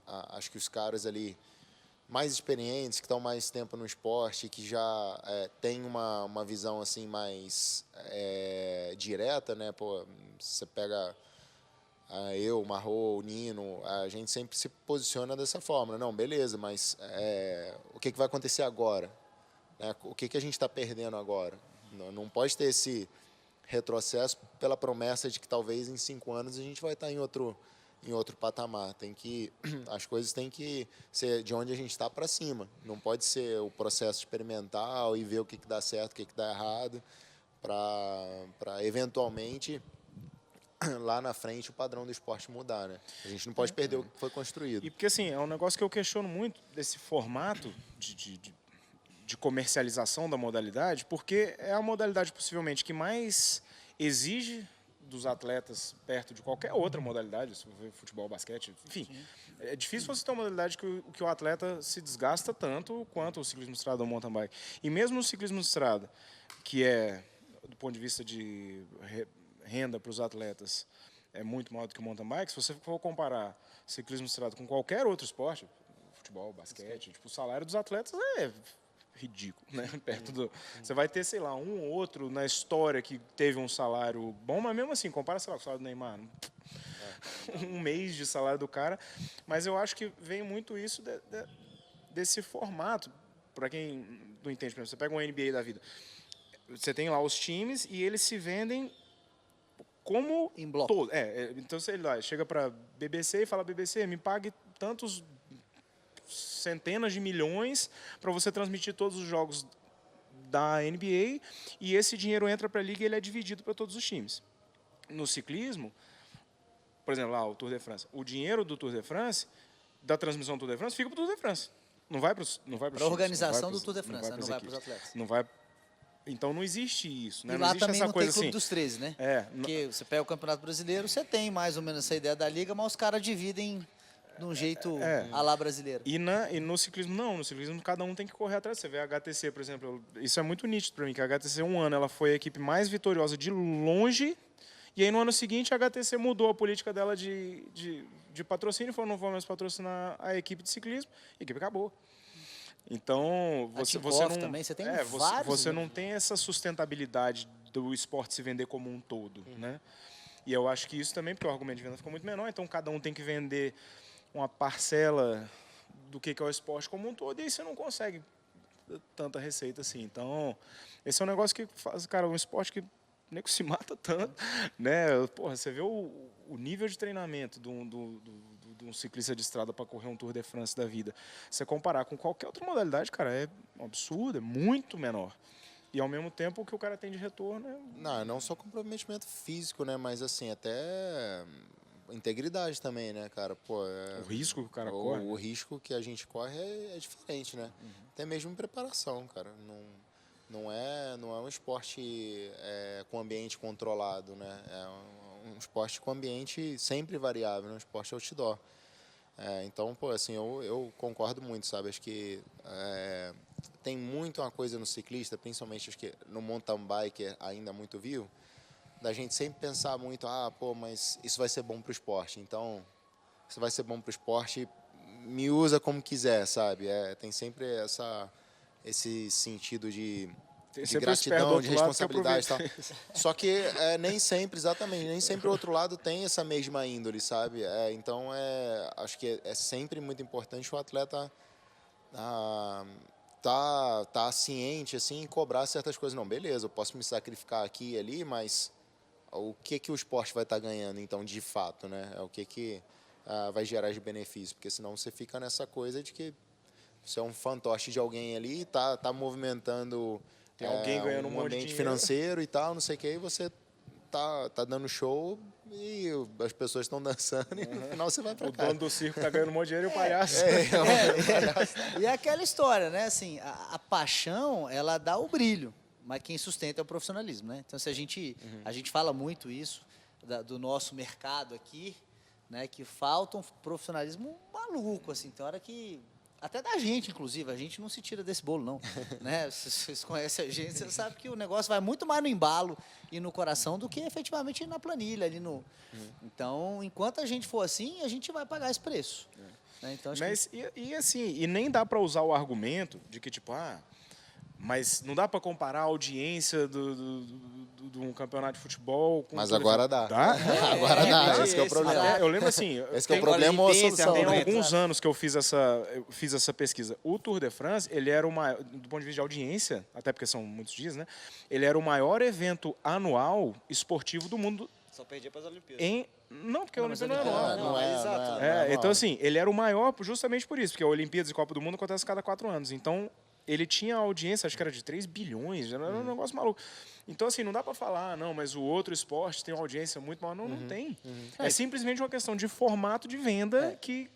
acho que os caras ali mais experientes, que estão mais tempo no esporte, que já têm uma visão assim mais direta, né? Pô, você pega eu, o Marro, o Nino, a gente sempre se posiciona dessa forma. Não, beleza, mas o que vai acontecer agora? O que a gente está perdendo agora? Não pode ter esse retrocesso pela promessa de que talvez em 5 anos a gente vai estar em outro patamar. As coisas têm que ser de onde a gente está para cima. Não pode ser o processo experimental e ver o que dá certo, o que dá errado, para eventualmente lá na frente o padrão do esporte mudar, né? A gente não pode perder o que foi construído. E porque assim, é um negócio que eu questiono muito desse formato de comercialização da modalidade, porque é a modalidade possivelmente que mais exige dos atletas perto de qualquer outra modalidade, se for ver futebol, basquete, enfim. Sim. É difícil você ter uma modalidade que o atleta se desgasta tanto quanto o ciclismo de estrada ou mountain bike. E mesmo no ciclismo de estrada, que é, do ponto de vista de renda para os atletas, é muito maior do que o mountain bike, se você for comparar ciclismo de estrada com qualquer outro esporte, futebol, basquete, tipo, o salário dos atletas é ridículo, né? Você vai ter, sei lá, um ou outro na história que teve um salário bom, mas mesmo assim, compara, sei lá, com o salário do Neymar. Um mês de salário do cara. Mas eu acho que vem muito isso desse formato. Para quem não entende, por exemplo, você pega um NBA da vida. Você tem lá os times e eles se vendem como em bloco. Todo. Então, sei lá, chega para BBC e fala, BBC, me pague tantos centenas de milhões para você transmitir todos os jogos da NBA e esse dinheiro entra para a liga e ele é dividido para todos os times. No ciclismo, por exemplo, lá o Tour de France, o dinheiro do Tour de France, da transmissão do Tour de France, fica para o Tour de France. Não vai para a organização do Tour de France, não vai para os atletas. Não vai. Então não existe isso, né? E não lá existe também essa não coisa tem Clube assim. dos 13, né? Porque você pega o Campeonato Brasileiro, você tem mais ou menos essa ideia da liga, mas os caras dividem de um jeito à la brasileiro. E no ciclismo, não. No ciclismo, cada um tem que correr atrás. Você vê a HTC, por exemplo, isso é muito nítido para mim, que a HTC, um ano, ela foi a equipe mais vitoriosa de longe, e aí no ano seguinte a HTC mudou a política dela de patrocínio, falou, não vou mais patrocinar a equipe de ciclismo, e a equipe acabou. Então, você não, também, você tem você não tem essa sustentabilidade do esporte se vender como um todo, né? E eu acho que isso também, porque o argumento de venda ficou muito menor, então cada um tem que vender uma parcela do que é o esporte como um todo, e aí você não consegue tanta receita assim. Então, esse é um negócio que faz, cara, um esporte que nem que se mata tanto, né? Porra, você vê o nível de treinamento de um ciclista de estrada para correr um Tour de France da vida. Você comparar com qualquer outra modalidade, cara, é um absurdo, é muito menor. E ao mesmo tempo o que o cara tem de retorno é... Não só comprometimento físico, né? Mas assim, até integridade também, né, cara? Pô, o risco que o cara corre. O risco que a gente corre é diferente, né? Até mesmo preparação, cara. Não é um esporte com ambiente controlado, né? É um esporte com ambiente sempre variável, né? Um esporte outdoor. Então, pô, assim, eu concordo muito, sabe? Acho que tem muito uma coisa no ciclista, principalmente acho que no mountain bike ainda muito vivo, da gente sempre pensar muito, mas isso vai ser bom para o esporte. Então, isso vai ser bom para o esporte, me usa como quiser, sabe? Tem sempre esse sentido de gratidão, de responsabilidade e tal. Só que nem sempre, exatamente, nem sempre o outro lado tem essa mesma índole, sabe? Então, acho que é sempre muito importante o atleta tá ciente, assim, e cobrar certas coisas. Não, beleza, eu posso me sacrificar aqui e ali, mas o que o esporte vai estar ganhando, então, de fato, né? O que vai gerar de benefício? Porque senão você fica nessa coisa de que você é um fantoche de alguém ali, tá movimentando tem alguém ganhando um ambiente financeiro e tal, não sei o que, e você tá dando show e as pessoas estão dançando e no final você vai pra casa. O dono do circo tá ganhando um monte de dinheiro e o palhaço. E é aquela história, né? Assim, a paixão, ela dá o brilho, mas quem sustenta é o profissionalismo, né? Então, se a gente fala muito isso do nosso mercado aqui, né? Que falta um profissionalismo maluco, assim. Tem hora que Até da gente, inclusive. A gente não se tira desse bolo, não. Né? Se vocês conhecem a gente, você sabe que o negócio vai muito mais no embalo e no coração do que efetivamente na planilha. Ali no... Então, enquanto a gente for assim, a gente vai pagar esse preço. Né? Então, acho Mas, assim, e nem dá para usar o argumento de que, tipo, mas não dá para comparar a audiência de um campeonato de futebol com... Mas agora dá. Dá? Agora dá, esse que é o problema. Eu lembro assim... Esse que é o problema ou a solução. Tem né? alguns anos que eu fiz essa pesquisa. O Tour de France, ele era do ponto de vista de audiência, até porque são muitos dias, né? Ele era o maior evento anual esportivo do mundo. Só perdia para as Olimpíadas. Não, porque a Não, mas Olimpíada não é anual. Não é, exato. não é Então, assim, ele era o maior justamente por isso, porque a Olimpíadas e Copa do Mundo acontecem a cada 4 anos. Então, ele tinha audiência, acho que era de 3 bilhões, era um negócio maluco. Então, assim, não dá para falar, não, mas o outro esporte tem uma audiência muito maior. Não, não tem. É simplesmente uma questão de formato de venda que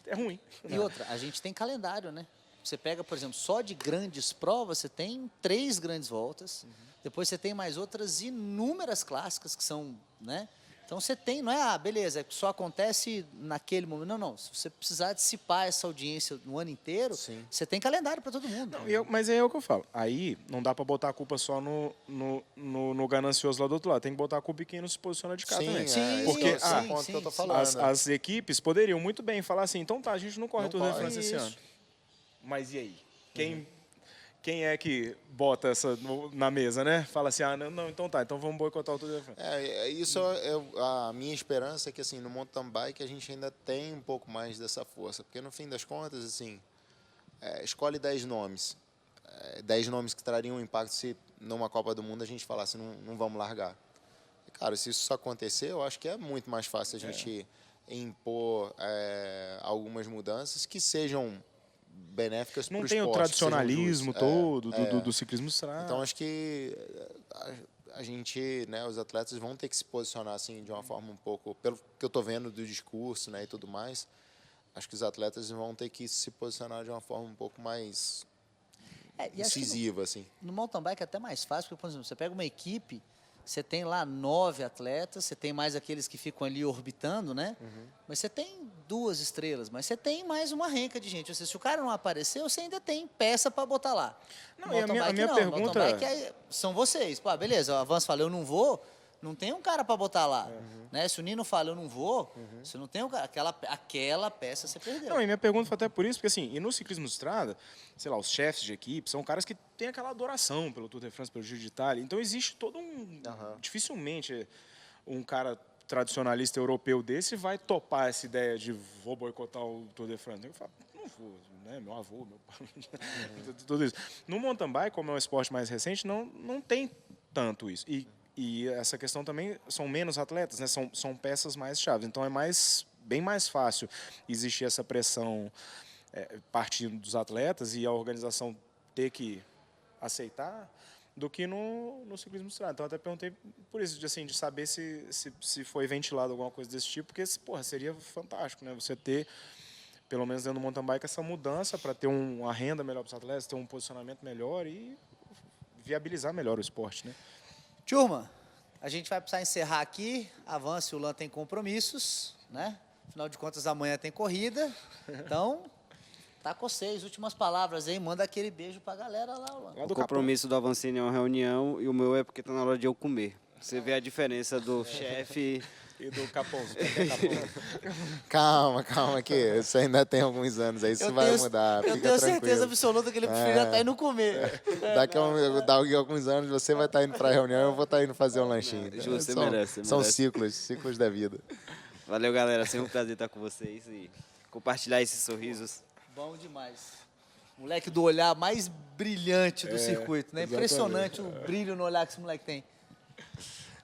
é ruim. E outra, a gente tem calendário, né? Você pega, por exemplo, só de grandes provas, você tem 3 grandes voltas. Depois você tem mais outras inúmeras clássicas que são, né? Então você tem, não é, beleza, só acontece naquele momento. Não. Se você precisar dissipar essa audiência no ano inteiro, você tem calendário para todo mundo. Mas é o que eu falo. Aí não dá para botar a culpa só no ganancioso lá do outro lado. Tem que botar a culpa em quem não se posiciona de cá também. Sim, Porque esse é o ponto que eu tô falando. as equipes poderiam muito bem falar assim, então tá, a gente não corre Não Tour de corre. France esse ano. Mas e aí? Quem é que bota essa na mesa, né? Fala assim, não, então tá, então vamos boicotar o Tour de France. Isso é a minha esperança, que assim, no mountain bike a gente ainda tem um pouco mais dessa força. Porque no fim das contas, assim, escolhe 10 nomes. 10 nomes que trariam um impacto se numa Copa do Mundo a gente falasse, não vamos largar. E, cara, se isso acontecer, eu acho que é muito mais fácil a gente impor algumas mudanças que sejam benéficas para o Não esporte. tem o tradicionalismo todo do ciclismo estrada. Então, acho que a gente, né, os atletas vão ter que se posicionar assim de uma forma um pouco, pelo que eu estou vendo do discurso, né, e tudo mais, acho que os atletas vão ter que se posicionar de uma forma um pouco mais E acho que incisiva, assim. no mountain bike é até mais fácil, porque, por exemplo, você pega uma equipe, você tem lá 9 atletas, você tem mais aqueles que ficam ali orbitando, né? Mas você tem 2 estrelas, mas você tem mais uma renca de gente. Ou seja, se o cara não apareceu, você ainda tem peça para botar lá. Não, No e a mountain minha bike, não. pergunta- No mountain bike são vocês. Pô, beleza, o Avanço fala, eu não vou, não tem um cara para botar lá. Né? Se o Nino fala, eu não vou, você não tem um cara, aquela peça você perdeu. Não, e minha pergunta foi até por isso, porque assim, e no ciclismo de estrada, sei lá, os chefes de equipe são caras que têm aquela adoração pelo Tour de France, pelo Giro de Itália. Então existe todo um... Dificilmente um cara tradicionalista europeu desse vai topar essa ideia de vou boicotar o Tour de France. Eu falo, não vou, né? Meu avô, meu pai, tudo isso. No mountain bike, como é um esporte mais recente, não tem tanto isso. E essa questão também, são menos atletas, né? São peças mais chaves. Então é bem mais fácil existir essa pressão partindo dos atletas e a organização ter que aceitar do que no ciclismo estrada. Então, eu até perguntei por isso, de saber se foi ventilado alguma coisa desse tipo, porque, porra, seria fantástico, né? Você ter, pelo menos dentro do mountain bike, essa mudança para ter uma renda melhor para os atletas, ter um posicionamento melhor e viabilizar melhor o esporte, né? Turma, a gente vai precisar encerrar aqui. Avanço e o Lan tem compromissos, né? Afinal de contas, amanhã tem corrida. Então, tá com vocês. Últimas palavras aí. Manda aquele beijo pra galera lá, Lan. O compromisso do Avancini é uma reunião e o meu é porque tá na hora de eu comer. Você vê a diferença do chefe... E do Capões. Calma, que isso ainda tem alguns anos aí, isso vai mudar, Eu fica tenho tranquilo. certeza absoluta que ele preferia estar indo comer. Daqui a alguns anos você vai estar indo para a reunião, eu vou estar indo fazer um lanchinho. Você São- merece, São merece. ciclos da vida. Valeu, galera. Sempre um prazer estar com vocês e compartilhar esses sorrisos. Bom demais. Moleque do olhar mais brilhante do circuito, né? exatamente. Impressionante o brilho no olhar que esse moleque tem.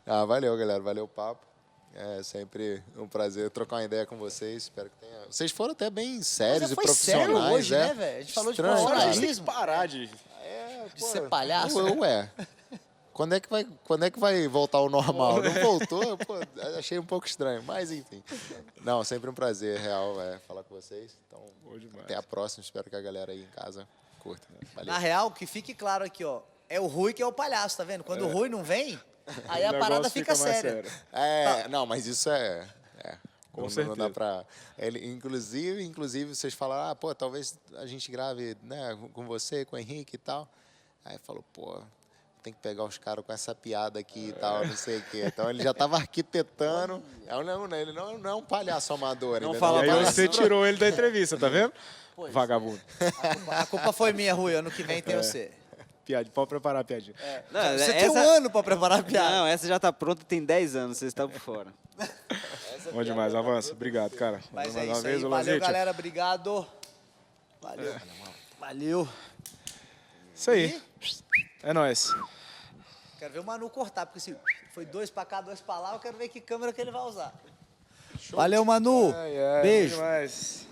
Valeu, galera, valeu o papo. É sempre um prazer trocar uma ideia com vocês. Espero que tenha. Vocês foram até bem sérios e foi profissionais, sério hoje, né? né, velho? A gente falou de Estranho, A gente tem profissionalismo. que parar de... De ser palhaço. Ué. Quando é que vai voltar ao normal? Não voltou? Pô, achei um pouco estranho, mas enfim. Não, sempre um prazer real falar com vocês. Então, até a próxima. Espero que a galera aí em casa curta. Valeu. Na real, que fique claro aqui, ó. É o Rui que é o palhaço, tá vendo? Quando o Rui não vem, aí O a parada negócio fica mais séria. Não, mas isso é Com Não certeza. dá pra... Ele, inclusive, vocês falaram, ah, pô, talvez a gente grave, né, com você, com o Henrique e tal. Aí falou, pô, tem que pegar os caras com essa piada aqui e tal, não sei o quê. Então ele já estava arquitetando. Ele não é um palhaço amador. Não ele fala E aí palhaço. você tirou ele da entrevista, tá vendo? Pois. Vagabundo. A culpa foi minha, Rui. Ano que vem tem você. Piada, pode preparar a piadinha. Não, Você tem um ano pra preparar a piada. Não, essa já tá pronta, tem 10 anos, vocês estão por fora. Bom demais, avança. Obrigado, cara. Mas Mais é uma isso vez, aí. ô Valeu, Lanzete. galera. Obrigado. Valeu. Valeu. Isso aí. É nóis. Quero ver o Manu cortar, porque se foi 2 pra cá, 2 pra lá, eu quero ver que câmera que ele vai usar. Valeu, Manu. Ai, ai, Beijo. bom demais.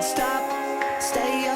Stop, stay